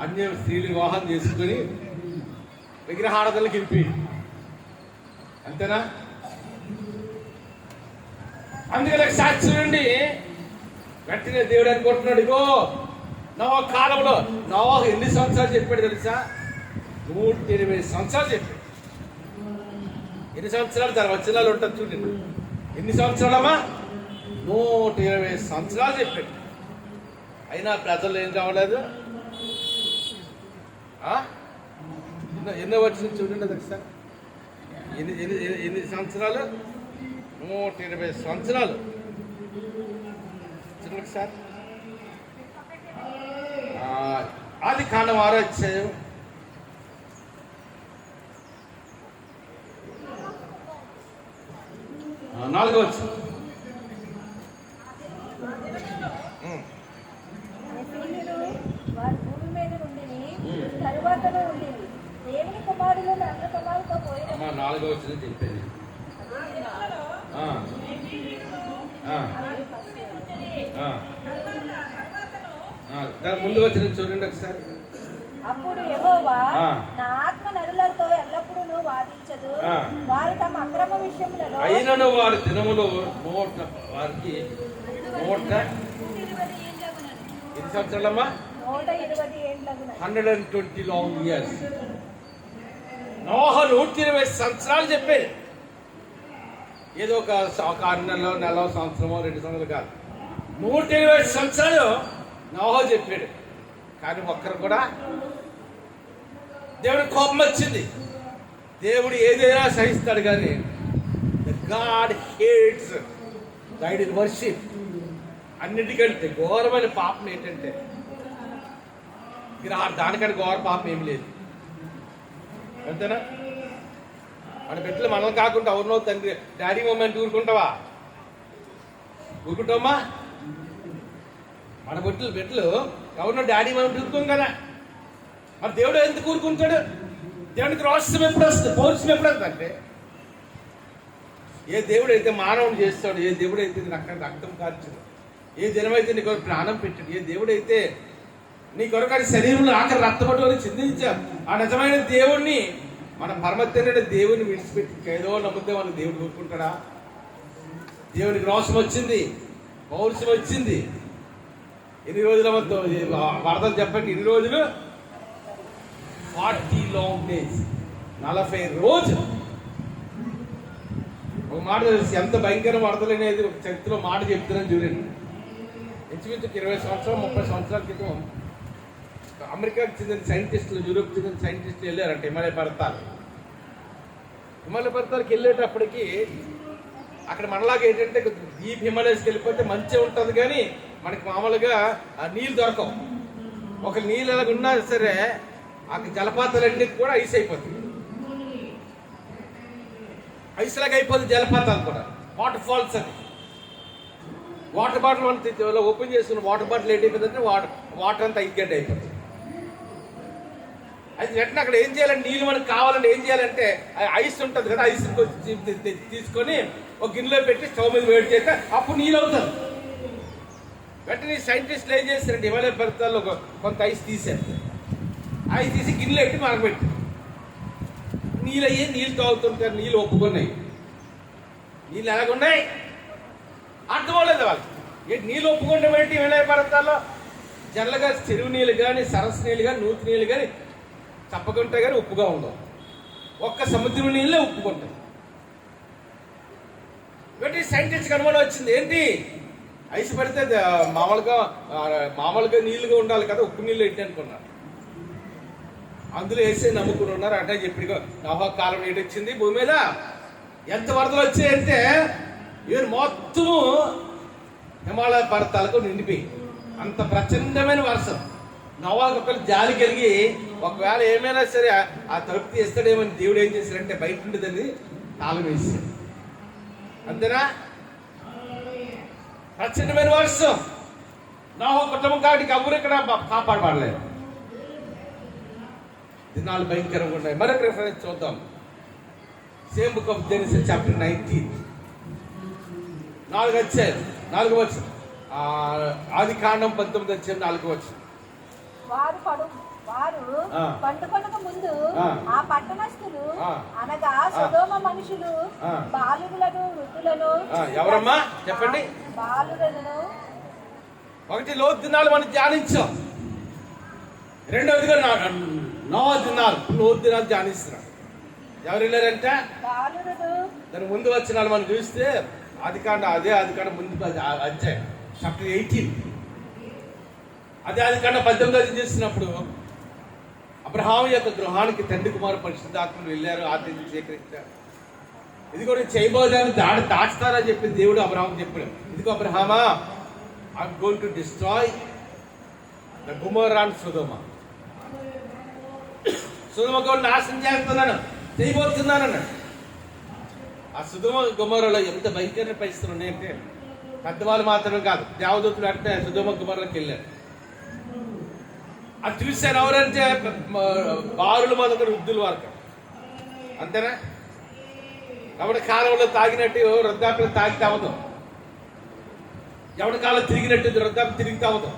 అన్య స్త్రీలు వివాహం చేసుకుని విగ్రహారాధనలకు వెళ్ళి. అంతేనా. అందుకని సాక్షి నుండి వెంటనే దేవుడు అనుకుంటున్నాడు, ఇగో నోవహు కాలంలో నోవహు ఎన్ని సంవత్సరాలు చెప్పాడు తెలుసా? 120 సంవత్సరాలు చెప్పాడు. ఎన్ని సంవత్సరాలు తన వచనాలు ఉంటుంది చూడండి. ఎన్ని సంవత్సరాలమ్మా? 120 సంవత్సరాలు చెప్పాడు. అయినా ప్రజలు ఏం కావలేదు. ఎన్నో వచ్చిన చూడండి ఒకసారి. ఎన్ని సంవత్సరాలు? 120 సంవత్సరాలు. చూడండి ఒకసారి. ఆది కాండం 6వ అధ్యాయం 4వ వచనం.
దేవుని కుమారులు నరుల కుమారులతో పోయిన
4వ వచనం చెప్పేది. దాని ముందు వచ్చిన చూడండి ఒకసారి.
అప్పుడు యెహోవా నా ఆత్మ నరులతో ఎల్లప్పుడూ వాదించదు, వారు తమ అక్రమ విషయములలో
అయినను వారి దినములు వారికి 120 ఎన్ని సంవత్సరాలమ్మా?
120 ఏండ్లగున
120 long years. నోవహు 120 సంవత్సరాలు చెప్పాడు. ఏదో ఒక 6 నెలలో సంవత్సరమో 2 సంవత్సరాలు కాదు, 120 సంవత్సరాలు నోవహు చెప్పాడు. కానీ ఒక్కరు కూడా దేవుడి కోపం వచ్చింది. దేవుడు ఏదైనా సహిస్తాడు, కానీ గాడ్ హేట్స్ ఐడల్ వర్షిప్. అన్నిటికంటే ఘోరమైన పాపం ఏంటంటే దానికంటే ఘోర పాపం ఏమి లేదు. అంతేనా. మన బిడ్డలు మనం కాకుండా ఎవరినో తండ్రి డాడీ మూమెంట్ ఊరుకుంటావా? ఊరుకుంటామా? మన బిడ్డలు ఎవరినో డాడీ మూమెంట్ ఊరుకోం కదా. మరి దేవుడు ఎందుకు ఊరుకుంటాడు? దేవునికి రోషం ఎప్పుడు వస్తుంది, పౌరుషం ఎప్పుడు వస్తుంది అంటే, ఏ దేవుడు అయితే మానవుడు చేస్తాడు, ఏ దేవుడు అయితే రక్తం కార్చాడు, ఏ దినమైతే నీ కొరకు ప్రాణం పెట్టాడు, ఏ దేవుడైతే నీ కొరకు అది శరీరంలో ఆఖరి రక్తపట్టు అని చిందించాడు, ఆ నిజమైన దేవుణ్ణి మన పరమత్తుడైన దేవుని విడిచిపెట్టి ఏదో నమ్మితే మన దేవుడు ఊరుకుంటాడా? దేవునికి రోషం వచ్చింది, పౌరుషం వచ్చింది. ఎన్ని రోజుల వరదలు చెప్పండి. ఎన్ని రోజులు? 40 long days. 40 రోజులు. ఒక మాట తెలిసి ఎంత భయంకర వరదలు అనేది ఒక చరిత్రలో మాట చెప్తున్నాను చూడండి. ఇంచుమించు 20 సంవత్సరాలు 30 సంవత్సరాల క్రితం అమెరికాకి చెందిన సైంటిస్టులు, యూరోప్ చెందిన సైంటిస్టులు వెళ్ళారంట హిమాలయ పర్వతాలకు వెళ్ళేటప్పటికి అక్కడ మనలాగా ఏంటంటే డీప్ హిమాలయస్కి వెళ్ళిపోతే మంచిగా ఉంటుంది, కానీ మనకి మామూలుగా ఆ నీళ్ళు దొరకవు. ఒక నీళ్ళు ఎలాగ ఉన్నా సరే ఆ జలపాతాలన్నీ కూడా ఐస్ అయిపోతుంది, ఐస్ లాగా అయిపోతుంది జలపాతాలు కూడా. వాటర్ ఫాల్స్ అని వాటర్ బాటిల్ మనం ఓపెన్ చేసుకున్న వాటర్ బాటిల్ ఏంటైపోతుందంటే వాటర్ అంతా ఐగడ్డ అయిపోతుంది. అది వెంటనే అక్కడ ఏం చేయాలంటే నీళ్ళు మనకు కావాలంటే ఏం చేయాలంటే ఐస్ ఉంటుంది కదా, ఐస్ తీసుకొని ఒక గిన్నెలో పెట్టి స్టవ్ మీద వేడి చేస్తే అప్పుడు నీళ్ళు అవుతుంది. వెంటనే సైంటిస్టులు ఏం చేస్తారంటే హిమాలయ పర్వతాల్లో కొంత ఐస్ తీశారు. ఐస్ తీసి గిన్నెలు పెట్టి మనకు పెట్టి నీళ్ళు అయ్యి నీళ్ళు తాగుతుంటారు. నీళ్ళు ఒప్పుకున్నాయి. నీళ్ళు ఎలాగున్నాయి అర్థమవలేదు వాళ్ళకి. ఏంటి నీళ్ళు ఒప్పుకుంటే ఏంటి హిమాలయ పర్వతాల్లో జనరల్గా చెరువు నీళ్ళు కానీ సరస్సు నీళ్ళు కానీ నూతి నీళ్ళు కానీ చప్పకుంటాయి కానీ ఉప్పుగా ఉండవు. ఒక్క సముద్రం నీళ్ళే ఉప్పుకుంటాయి. కాబట్టి సైంటిస్ట్ అనుమానం వచ్చింది, ఏంటి ఐస్ పడితే మామూలుగా నీళ్ళుగా ఉండాలి కదా, ఉప్పు నీళ్ళు ఏంటి అనుకున్నారు. అందులో వేసే నమ్ముకుని ఉన్నారు. అంటే ఎప్పటికో నోహా కాలం నీటి వచ్చింది భూమి మీద. ఎంత వరదలు వచ్చాయంటే ఈవెన్ మొత్తము హిమాలయ పర్వతాలకు నిండిపోయి అంత ప్రచండమైన వర్షం. నోవాకు ఒకళ్ళు జాలి కలిగి ఒకవేళ ఏమైనా సరే ఆ తలుపు తీస్తాడేమని దేవుడు ఏం చేశాడంటే బయట ఉండేదని తాళం వేసాడు. అంతేనా? ప్రచండమైన వర్షం. నోవా కుటుంబం కాబట్టి ఎవరు ఇక్కడ కాపాడబడలేదు. దినాలు భయంకరంగా ఉన్నాయి. మరొక రిఫరెన్స్ చూద్దాం. Same book of Genesis chapter 19 4వ అధ్యాయం 4వ వచనం. ఆది కాండం 19వ అధ్యాయం 4వ వచనం.
వారు పండుకొనక ముందు ఆ పట్టణస్థులు అనగా సొదొమ మనుషులు బాలులను వృద్ధులను.
ఎవరమ్మా చెప్పండి?
బాలులను.
ఒకటి లోతు దినాలు మనం ధ్యానించాం. రెండవదిగా నోవా దినాలు, లోతు దినాలు ధ్యానిస్తున్నాం. ఎవరు వెళ్ళారంటే దాని ముందు వచ్చినాలు మనం చూస్తే ఆది కాండ ముందు అధ్యాయం చాప్టర్ 18. ఆది కాండ 18 చూసినప్పుడు అబ్రహాము యొక్క గృహానికి తండ్రి కుమారు పరిశుద్ధాత్మలు వెళ్ళారు, ఆతిథ్యం స్వీకరించారు. ఇది కూడా చేయబోదని దాచుతారని చెప్పి దేవుడు అబ్రహాం చెప్పాడు. ఇదిగో అబ్రహామా, I'm going to destroy the Gomorrah and Sodom. Sodom కూడా నాశనం చేస్తున్నాను, చేయబోతున్నాను అన్నాడు. ఆ సొదొమ గొమొర్రాలో ఎంత భయంకరమైన పరిస్థితులు ఉన్నాయంటే పెద్దవాళ్ళు మాత్రమే కాదు, దేవదూతులు అంటే సొదొమ గొమొర్రాకి వెళ్ళారు. అది చూశారు. ఎవరంటే బారులు మొదలు వృద్ధుల వరకు. అంతేనా? ఎవరి కాలంలో తాగినట్టు వృద్ధాప్యం తాగితే అవదు. ఎవరి కాలం తిరిగినట్టు వృద్ధాప్యం తిరిగితే అవదు.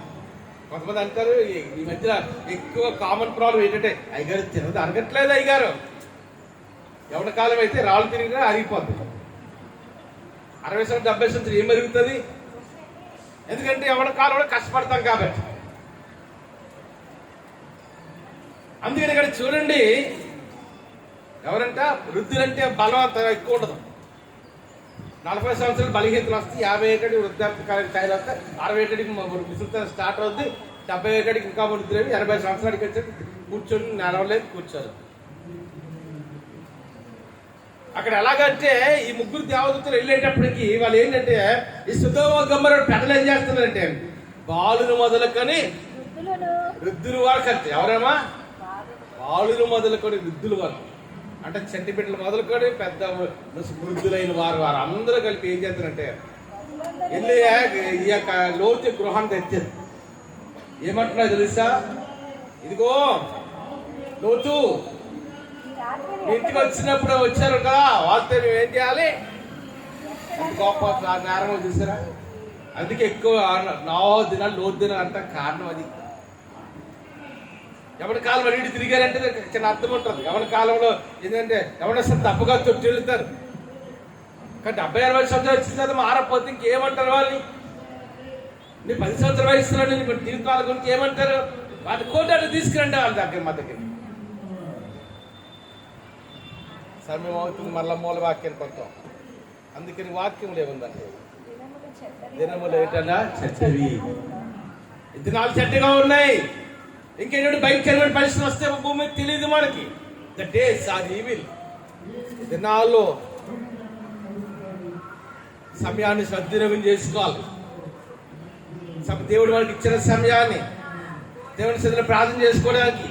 కొంతమంది అంటారు ఈ మధ్య ఎక్కువ కామన్ ప్రాబ్లం ఏంటంటే అయ్యగారు తినదు అరగట్లేదు. అయ్యగారు ఎవరి కాలం అయితే రాళ్ళు తిరిగినా అరిగిపోతుంది. 60 సంవత్సరం 70 సంవత్సరం ఏం అరుగుతుంది? ఎందుకంటే ఎవరి కాలంలో కష్టపడతాం కాబట్టి. అందుకని ఇక్కడ చూడండి, ఎవరంట వృద్ధులంటే బలవంతం ఎక్కువ ఉండదు. 40 సంవత్సరాలు బలహీనతలు వస్తాయి, 50 ఏకడికి వృద్ధాప్యకాలం తయారు వస్తాయి, 60 ఏకడికి విసురుత స్టార్ట్ అవుతుంది, 70 ఏకడికి ఇంకా వృద్ధులేవి, 80 సంవత్సరాలకి వచ్చి కూర్చొని నడవలేదు, కూర్చోరు. అక్కడ ఎలాగంటే ఈ ముగ్గురు దేవదూతలు వెళ్ళేటప్పటికి వాళ్ళు ఏంటంటే ఈ సొదొమ గొమొర్రా పెద్దలు ఏం చేస్తున్నారంటే బాలును మొదలుకొని వృద్ధుల వరకు అంతే. ఎవరేమా? బాలులు మొదలుకొని వృద్ధుల వరకు అంటే చంటి బిడ్డలు మొదలుకొని పెద్ద వృద్ధులైన వారు అందరూ కలిపి ఏం చేస్తారంటే వెళ్ళి ఈ యొక్క లోతు గృహాన్ని తెచ్చారు. ఏమంటున్నా తెలుసా? ఇదిగో లోతు, ఇంటికి వచ్చినప్పుడు వచ్చారు కదా, వాళ్ళతో నువ్వేం చేయాలి? గొప్ప నేరం చూసారా? అందుకే ఎక్కువ నోవా దినాలు లోతు దినాలు అంట కారణం అది. ఎవరి కాలం అడిగి తిరిగారంటే చిన్న అర్థం ఉంటుంది. ఎవరి కాలంలో ఏంటంటే ఎవరైనా తప్పుగా తొట్టి వెళ్తారు. కానీ 70-60 సంవత్సరాలు వచ్చిన తర్వాత మారకపోతే ఇంకేమంటారు వాళ్ళని? నీ 10 సంవత్సరాల వయసులో నీ జీవితాల గురించి ఏమంటారు? వాటి కోటాలు తీసుకురండి వాళ్ళ దగ్గర, మా దగ్గర. సమయం అవుతుంది, మళ్ళా మూల వాక్యానికి వస్తాం. అందుకని వాక్యం ఏముందంటే దినములు ఏంటన్నా చెడ్డవి, దినాలు చెడ్డగా ఉన్నాయి. ఇంకేంటంటే భయంకరమైన పరిస్థితులు వస్తే భూమి తెలియదు మనకి. The days are evil. దినాల్లో సమయాన్ని సద్వినియోగం చేసుకోవాలి. దేవుడు మనకి ఇచ్చిన సమయాన్ని దేవుని సన్నిధిలో ప్రార్థన చేసుకోవడానికి,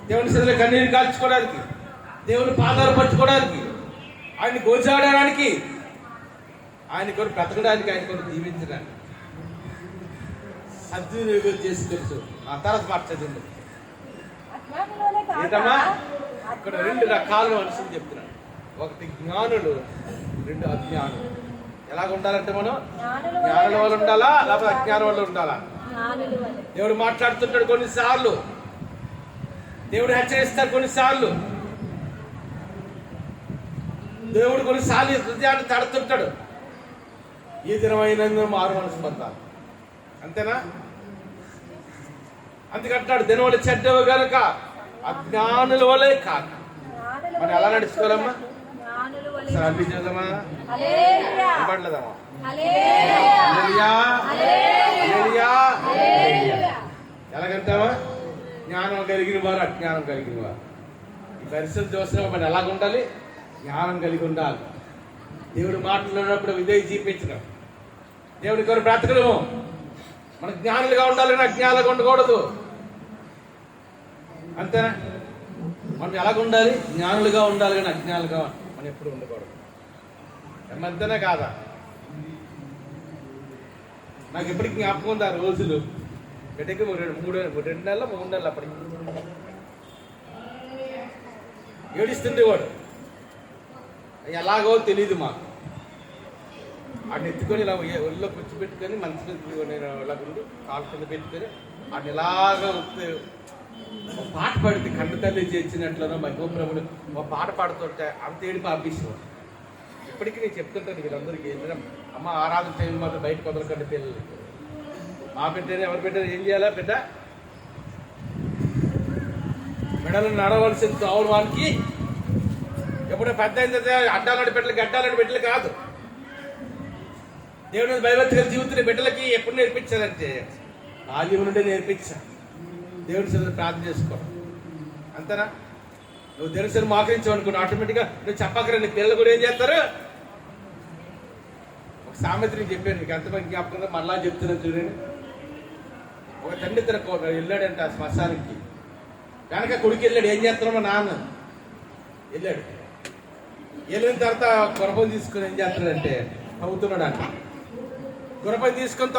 దేవుని సన్నిధిలో కన్నీరు కాల్చుకోవడానికి, దేవుని పాదాలు పట్టుకోవడానికి, ఆయన్ని గోచాడడానికి, ఆయన కొరకు బ్రతకడానికి, ఆయన కొరకు జీవించడానికి సద్వినియోగం చేసి తెలుసు. ఆ తర్వాత మార్చదండి. ఏంటమ్మా? ఇక్కడ 2 రకాల మనుషులు చెప్తున్నాడు. ఒకటి జ్ఞానులు, 2 అజ్ఞానులు. ఎలాగ ఉండాలంటే మనం
జ్ఞానుల
జ్ఞానుల వల్ల ఉండాలా లేకపోతే అజ్ఞానం వల్ల ఉండాలా?
జ్ఞానుల వలె.
దేవుడు మాట్లాడుతుంటాడు కొన్నిసార్లు, దేవుడు హెచ్చరిస్తాడు కొన్నిసార్లు, దేవుడు కొన్నిసార్లు హృదయాన్ని తడుతుంటాడు. ఈ దినమైన మారు మనసు పొందాలి, అంతేనా? అందుకంటాడు దినవల చెడ్డవు గనక అజ్ఞానుల వలె కాక.
జ్ఞానుల
మనం
వలె
ఎలా నడుచుకోవాలమ్మా?
జ్ఞానుల వలె.
అసలు అనిపించదమ్మా?
హల్లెలూయా.
పడలేదమ్మా?
హల్లెలూయా.
హల్లెలూయా.
హల్లెలూయా.
ఎలాగంటావా? జ్ఞానం కలిగిన వారు అజ్ఞానం కలిగిన వారు. ఈ పరిస్థితి చూసినప్పుడు మనం ఎలాగ ఉండాలి? జ్ఞానం కలిగి ఉండాలి. దేవుడు మాట్లాడినప్పుడు విధేయ జీవించడం, దేవుడి కొరకు బ్రతకడము. మన జ్ఞానులుగా ఉండాలని అజ్ఞానంగా ఉండకూడదు, అంతేనా? మనం ఎలాగ ఉండాలి? జ్ఞానులుగా ఉండాలి కానీ అజ్ఞానులుగా మనం ఎప్పుడు ఉండకూడదు. అంతేనా కాదా? నాకు ఎప్పటికీ జ్ఞాపకం ఉంది ఆ రోజులు. బిడ్డకి 2 నెలలు 3 నెలలు అప్పటికి ఏడిస్తుండే వాడు. ఎలాగో తెలియదు మాకు. వాడిని ఎత్తుకొని ఇలా ఒళ్ళో కూర్చోబెట్టుకొని మంచి నేను ఇలా ఉండి కాలు కింద పెట్టుకొని వాడిని ఇలాగా ఒక పాట పాడింది, కన్న తల్లి చేసినట్లనో మహోప్రభుడు ఒక పాట పాడుతుంటే అంత ఏడిపి ఆపేసేవాడు. ఇప్పటికీ నేను చెప్తుంటాను వీళ్ళందరికీ, అమ్మ ఆరాధన టైం మాత్రం బయటకు వదలకండి పిల్లలు. మా బిడ్డని ఎవరు బిడ్డని ఏం చేయాలా? బిడ్డలు నడవలసిన తావుడు వానికి ఎప్పుడో పెద్ద అయిన తర్వాత అడ్డాలాంటి బిడ్డలు గడ్డాలాంటి బిడ్డలు కాదు. దేవుని భయభక్తుల జీవితం బిడ్డలకి ఎప్పుడు నేర్పించాలంటే బాల్యం నుండి నేర్పించా. దేవుని సన్నిధిలో ప్రార్థన చేసుకో, అంతేనా? నువ్వు దేవుని సన్నిధిని మోకరించావు అనుకున్నావు, ఆటోమేటిక్గా నువ్వు చెప్పకరా నీ పిల్లలు కూడా ఏం చేస్తారు? ఒక సామెత నేను చెప్పాను మీకు, ఎంతమంది జ్ఞాపకంగా మళ్ళా చెప్తున్నాను చూడండి. ఒక తండ్రి వెళ్ళాడంట ఆ శ్మశానికి. వెనక కొడుకు వెళ్ళాడు, ఏం చేస్తున్నామో నాన్న వెళ్ళాడు. వెళ్ళిన తర్వాత గురపం తీసుకుని ఏం చేస్తున్నాడంటే తవ్వుతున్నాడు అంట. గురపం తీసుకొని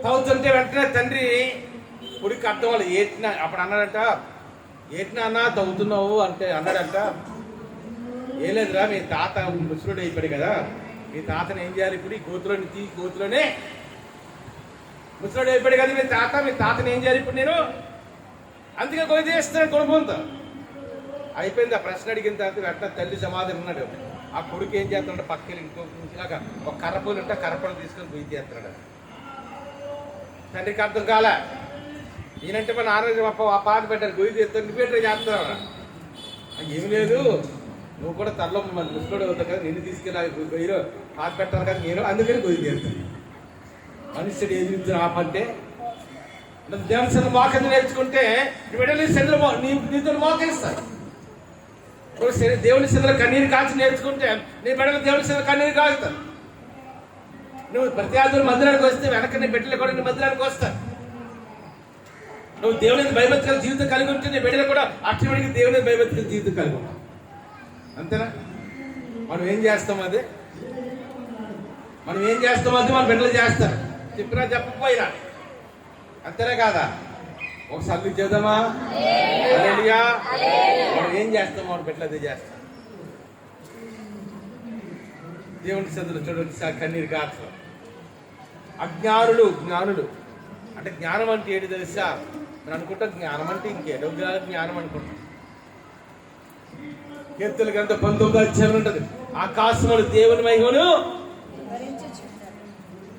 తవ్వుతుంటే వెంటనే తండ్రి కొడుకు అర్థం వాళ్ళు ఏటినా అప్పుడు అన్నాడంట, ఏటినా అన్నా తవ్వుతున్నావు అంటే అన్నాడంట, ఏ లేదురా మీ తాత ముసలుడు అయిపోయాడు కదా, మీ తాతను ఏం చేయాలి ఇప్పుడు? ఈ గోతులోనే ముసలుడు అయిపోయాడు కదా మీ తాతను ఏం చేయాలి ఇప్పుడు నేను? అందుకే గొయ్యి చేస్తున్నాడు కొడుకుంతా. అయిపోయింది ఆ ప్రశ్న అడిగిన తర్వాత వెంటనే తల్లి సమాధానం ఉన్నాడు. ఆ కొడుకు ఏం చేస్తున్నాడు? పక్కకి ఇంకొక ఒక కర్రపూలు ఉంటే కర్రపూలు తీసుకొని గొయ్యి చేస్తున్నాడు. తండ్రికి అర్థం కాలే. ఈయనంటే మన ఆరోగ్యం ఆ పాత పెట్టారు, గొయ్యి చేస్తాను నువ్వు ఏంటో చేస్తున్నావు? ఏమి లేదు, నువ్వు కూడా తరలో మన ముసుగుడు అవుతావు కదా, నిన్ను తీసుకెళ్ళి గొయ్యిలో పాత పెట్టాను కదా నేను, అందుకని గొయ్యి చేస్తాను. మనుషుడు ఏది ఆపంటే దేవుని సన్నిధిలో మోకరించి నేర్చుకుంటే నీతో మోకరిస్తాయి. దేవుని సన్నిధిలో కన్నీరు కాల్చి నేర్చుకుంటే నీ బిడ్డలు దేవుని సన్నిధిలో కన్నీరు కాల్చుతారు. నువ్వు ప్రతి ఆదివారం మందిరానికి వస్తే వెనక నీ బిడ్డలు కూడా నీ మందిరానికి వస్తారు. నువ్వు దేవుని భయభక్తుల జీవితం కలిగి ఉంటే నీ బిడ్డలు కూడా అక్షరానికి దేవుని భయభక్తుల జీవితం కలిగి ఉంటావు, అంతేనా? మనం ఏం చేస్తాం అది మన బిడ్డలు చేస్తారు. చెప్పినా చెప్పకపోయినా, అంతేనే కాదా? ఒకసారి చేద్దామా? హల్లెలూయా. మనం ఏం చేస్తాం మన బిడ్డలు అదే చేస్తాం. దేవుని సన్నిధిలో చూడండి, కన్నీరు కాచడం. జ్ఞానులు అంటే జ్ఞానం అంటే ఏంటి తెలుసా? నేను అనుకుంటా జ్ఞానం అంటే ఇంకేదో జ్ఞానం అనుకుంటా. కీర్తన గ్రంథం 19 ఉంటుంది, ఆకాశములు దేవుని మహిమను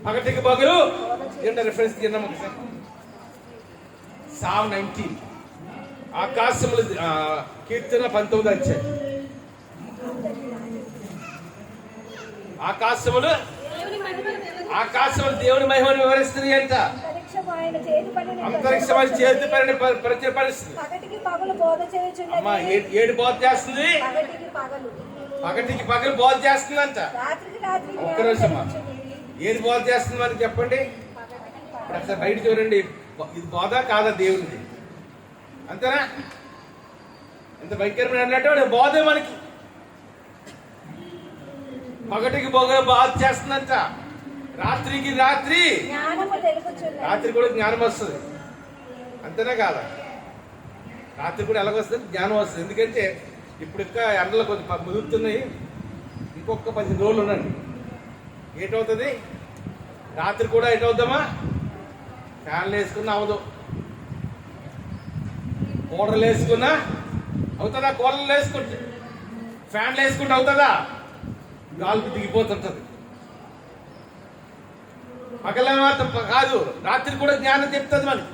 పగటికి పగలు. ఏంటో రిఫరెన్స్ తిన్నాం ఒకసారి. Psalm 19 ఆకాశములు కీర్తన 19 ఆకాశములు దేవుని మహిమను వివరిస్తుంది అంట. అంతరిక్షం ఆయన చేతి పనిని ప్రచురపరుస్తుంది. అమ్మా ఏడు బోధ చేస్తుంది, పగటికి పగలు బోధ చేస్తుంది అంట. ఒక్క నిమిషం, ఏది బోధ చేస్తుంది మనకి చెప్పండి? ఇప్పుడు ఒకసారి బయట చూడండి, ఇది బోధ కాదా దేవునిది? అంతేనా? ఎంత భయంకరమైన అన్నట్టు బోధే మనకి. పగటికి బోధ చేస్తుందంట, రాత్రికి రాత్రి కూడా జ్ఞానం వస్తుంది, అంతేనా కాదా? రాత్రి కూడా ఎలాగొస్తుంది? జ్ఞానం వస్తుంది. ఎందుకంటే ఇప్పుడు ఇంకా ఎండలు కొంచెం ముదురుతున్నాయి, ఇంకొక 15 రోజులు ఉండండి ఏటవుతుంది? రాత్రి కూడా ఏటవుద్దామా? ఫ్యాన్లు వేసుకున్నా అవదు, కూలర్లు వేసుకున్నా అవుతుందా? కూలర్లు వేసుకుంటే, ఫ్యాన్లు వేసుకుంటే అవుతుందా? గాలికి దిగిపోతుంటది. పగల మాత్రం కాదు, రాత్రి కూడా జ్ఞానం చెప్తుంది మనకి.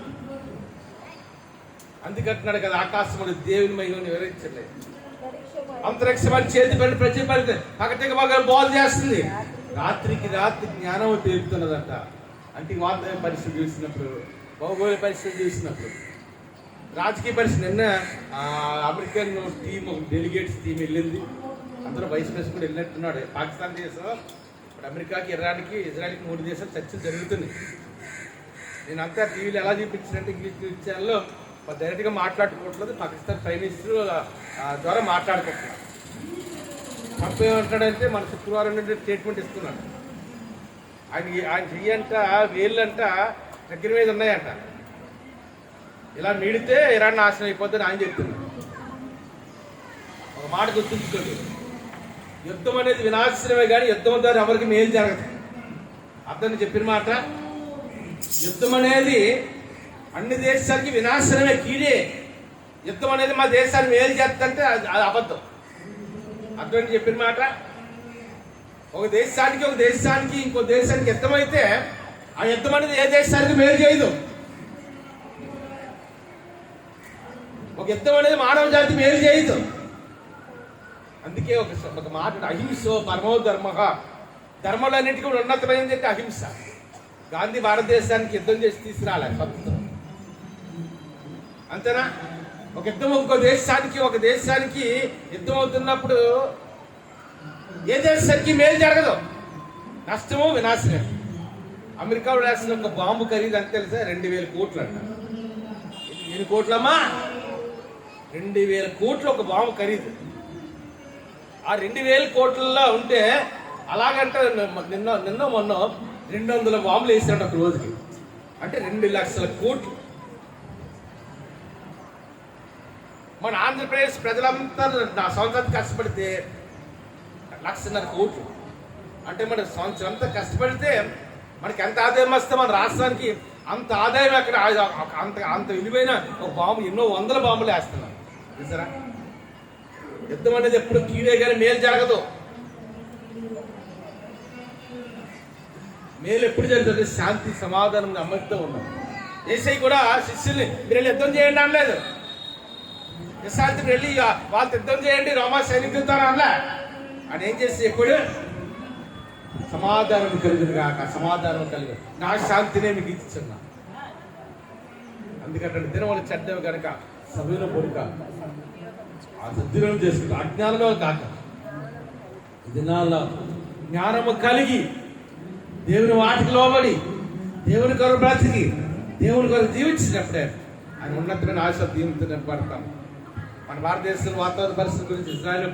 అందుకంటున్నాడు కదా, ఆకాశముడు దేవుని మహిమను వివరించలేదు. అంతరిక్షమని చేతి పని ప్రతి పని పగటికి బాగా బాల్ చేస్తుంది, రాత్రికి రాత్రి జ్ఞానం తెలుపుతున్నదంట. అంటే వాతావరణ పరిస్థితి చూసినప్పుడు, భౌగోళిక పరిస్థితి చూసినప్పుడు, రాజకీయ పరిస్థితి. నిన్న అమెరికన్ టీం, డెలిగేట్స్ టీం వెళ్ళింది. అందరూ వైస్ ప్రెసిడెంట్ కూడా వెళ్ళినట్టున్నాడు. పాకిస్తాన్ దేశం ఇప్పుడు అమెరికాకి, ఇరాన్కి, ఇజ్రాయల్కి 3 దేశాలు చర్చలు జరుగుతున్నాయి. నేను అంతా టీవీలో ఎలా చూపించినట్టు ఇంగ్లీష్ న్యూస్ ఛానల్లో డైరెక్ట్గా మాట్లాడుకోవట్లేదు, పాకిస్తాన్ ప్రైమ్ మినిస్టర్ ద్వారా మాట్లాడుకుంటున్నాడు. ట్రంప్ ఏమంటాడంటే మన శుక్రవారం నుండి స్టేట్మెంట్ ఇస్తున్నాడు. ఆయన చెయ్యంట, వేళ్ళంట దగ్గర మీద ఉన్నాయంట. ఇలా మీడితే ఇరాన్ నాశనం అయిపోద్దని ఆయన చెప్తున్నాడు. ఒక మాట గుర్తుంచుకోండి, యుద్ధం అనేది వినాశనమే కానీ యుద్ధం ద్వారా ఎవరికి మేలు జరగదు. అతను చెప్పిన మాట, యుద్ధం అనేది అన్ని దేశాలకి వినాశనమే, కీడే. యుద్ధం అనేది మా దేశాన్ని మేలు చేస్తుంటే అది అబద్ధం. అతను చెప్పిన మాట, ఒక దేశానికి ఇంకో దేశానికి యుద్ధం అయితే ఆ యుద్ధం అనేది ఏ దేశానికి మేలు చేయదు. ఒక యుద్ధం అనేది మానవ జాతి మేలు చేయదు. అందుకే ఒక మాట, అహింసో పరమో ధర్మ. ధర్మాలన్నింటికి కూడా ఉన్నతమైనది అంటే అహింస. గాంధీ భారతదేశానికి యుద్ధం చేసి తీసుకురాలే స్వతంత్రం, అంతేనా? ఒక యుద్ధం ఒక దేశానికి యుద్ధం అవుతున్నప్పుడు ఏ దేశానికి మేలు జరగదు, నష్టము వినాశనం. అమెరికాలో రాసిన ఒక బాంబు ఖరీదు అంత తెలుసా? 2000 కోట్లు అంట. ఎన్ని కోట్లమ్మా? 2000 కోట్లు ఒక బాంబు ఖరీదు. ఆ 2000 కోట్లలో ఉంటే అలాగంటే నిన్న మొన్న 200 బాంబులు వేసాడు ఒక రోజుకి. అంటే 2 లక్షల కోట్లు. మన ఆంధ్రప్రదేశ్ ప్రజలంతా నా సంవత్సరానికి కష్టపడితే 1,50,000 కోట్లు. అంటే మన సంవత్సరం అంతా కష్టపడితే మనకి ఎంత ఆదాయం వస్తే మన రాష్ట్రానికి అంత ఆదాయం అక్కడ అంత విలువైన ఒక బాంబు, ఎన్నో 100 బాంబులు వేస్తున్నాం. చూసారా? యుద్ధం అనేది ఎప్పుడు కీడే కానీ మేలు జరగదు. మేలు ఎప్పుడు జరుగుతుంది? శాంతి సమాధానం అమృతం ఉన్నాం. ఏసై కూడా శిష్యుల్ని మీరు వెళ్ళి యుద్ధం చేయండి అనలేదు. విశాంతిని వెళ్ళి వాళ్ళతో యుద్ధం చేయండి రోమా సైనికులతో అనలే. అని ఏం చేసి ఎప్పుడు సమాధానం కలిగింది కాక, సమాధానం కలిగి నా శాంతినే మీకు ఇచ్చున్నా. అందుకంటే దినములు చెడ్డవి కనుక సభలో పొడుక ఆ సద్దినం చేసుకుంటా, అజ్ఞానంలో కాక దినాల్లో జ్ఞానము కలిగి దేవుని వాటికి లోబడి దేవుని కొరకు బ్రతికి దేవుని కొరకు జీవించినప్పుడే ఆయన ఉన్నతమైన ఆశ దీవులతో నింపడతాం. మన భారతదేశంలో వాతావరణ పరిస్థితి గురించి, ఇజ్రాయెల్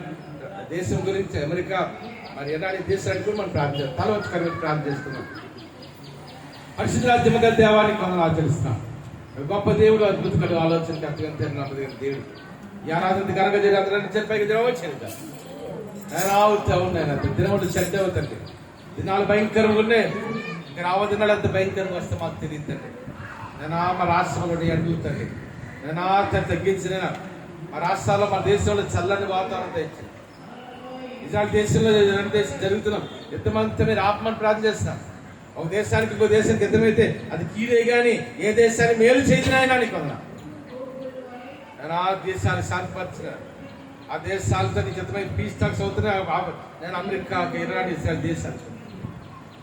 దేశం గురించి, అమెరికా మరి ఎలాంటి దేశానికి కూడా మనం ప్రార్థన తల వచ్చి కలిగి ప్రార్థన చేస్తున్నాం. పరిశుద్ధ రాజ్యముగా దేవానికి మనం ఆచరిస్తున్నాం. గొప్ప దేవుడు, అద్భుతమైన ఆలోచన దేవుడు. ఈ ఆరాధన కనుక చెప్పాక దినం వచ్చింది. అవుతా ఉన్నాయి దినములు చెడ్డ అవుతండి. దినాలు భయంకరంగా ఉన్నాయి. ఇంకా రావ దినాలు ఎంత భయంకరంగా వస్తే మాకు తెలియదండి. నేను మా రాష్ట్రంలో ఎండుతండి. నేను తగ్గించిన మా రాష్ట్రాల్లో, మా దేశంలో చల్లని వాతావరణం తెచ్చింది. ఇజ్రాయెల్ దేశంలో జరుగుతున్నాం. యుద్ధమంతా మీరు ఆపమని ప్రార్థన చేస్తున్నాం. ఒక దేశానికి ఇంకో దేశానికి యుద్ధమైతే అది కీడే కానీ ఏ దేశాన్ని మేలు చేసినాయని అనుకున్నా. నేను ఆ దేశాన్ని శాంతిపరిచిన, ఆ దేశాలతో నీకు యుద్ధమైన పీస్ టాక్స్ అవుతున్నాయి. నేను అమెరికా, ఇరాన్, ఇజ్రాయెల్ దేశాలు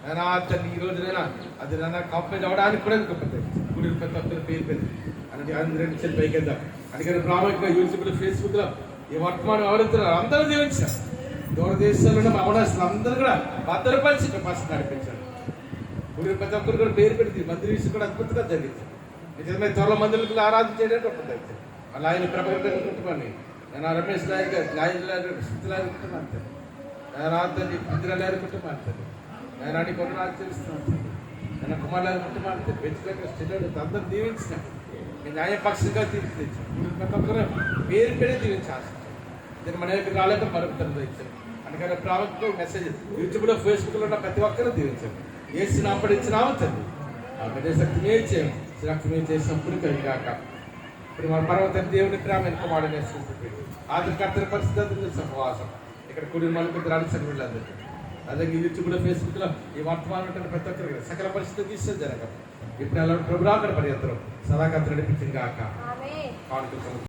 నేను అతన్ని ఈ రోజునైనా అది నన్ను కంప్లైంట్ అవ్వడానికి కూడా గుడి పేరు పెద్ద అని 2 పైకి వెళ్దాం. అందుకని ప్రాముఖ్యంగా యూట్యూబ్లో, ఫేస్బుక్లో ఈ వర్తమానం ఎవరెత్తున్నారు అందరూ దీవించారు. దూర దేశాల్లో మా అవడాస్తులు అందరూ కూడా భద్రపరిచి ఫస్ట్ నడిపించారు. గుడి ప్రతి ఒక్కరు కూడా పేరు పెడితే మందిర విషయం కూడా అద్భుతంగా జరిగింది. నిజమే త్వరలో మందిరకు ఆరాధన చేయడానికి ఉంటుంది. మళ్ళీ ఆయన ప్రభావం కుటుంబాన్ని నేను రమేష్ నాయక్ స్థితిలారి కుటుంబం అంటారు. నేను రాత్రి ఇంద్రలారి కుటుంబం అంటారు. నేను అని కొన్ని ఆచరిస్తున్నాను. నేను కుమార్లారి కుటుంబం అంటారు. పెంచుకోక స్టిల్లు అందరూ దీవించిన న్యాయపక్షంగా తీర్చిదించారు. ప్రతి ఒక్కరు పేరు పెడి దీవించాల్సి. దీన్ని మన యొక్క రాలేక మరొకరు ఇచ్చారు. అందుకని ప్రాముఖ్యంగా మెసేజ్ యూట్యూబ్లో ఫేస్బుక్లో ఉన్న ప్రతి ఒక్కరూ దీవించండి. ఏసు నాపడించినామో తండ్రి ఆ శక్తి మీద చేయండి. శక్తి మీద చేసినప్పుడు కలిగాక ఇప్పుడు మన పర్వత దేవుని ప్రేమ వెనుకమాడనే చూస్తుంది. ఆదరకర్తల పరిస్థితి సహవాసం ఇక్కడ కుడి మలుపు రాని సంఘటనలు అదే యూట్యూబ్లో ఫేస్బుక్లో ఈ వర్తమానం ప్రతి ఒక్కరికి సకల పరిస్థితి తీసుకొని జరగదు. ఇప్పుడు అలా ప్రభురాకడ పర్యంతరం సదాకర్త నడిపించింది కాక
ఆమేన్.
కానుకలు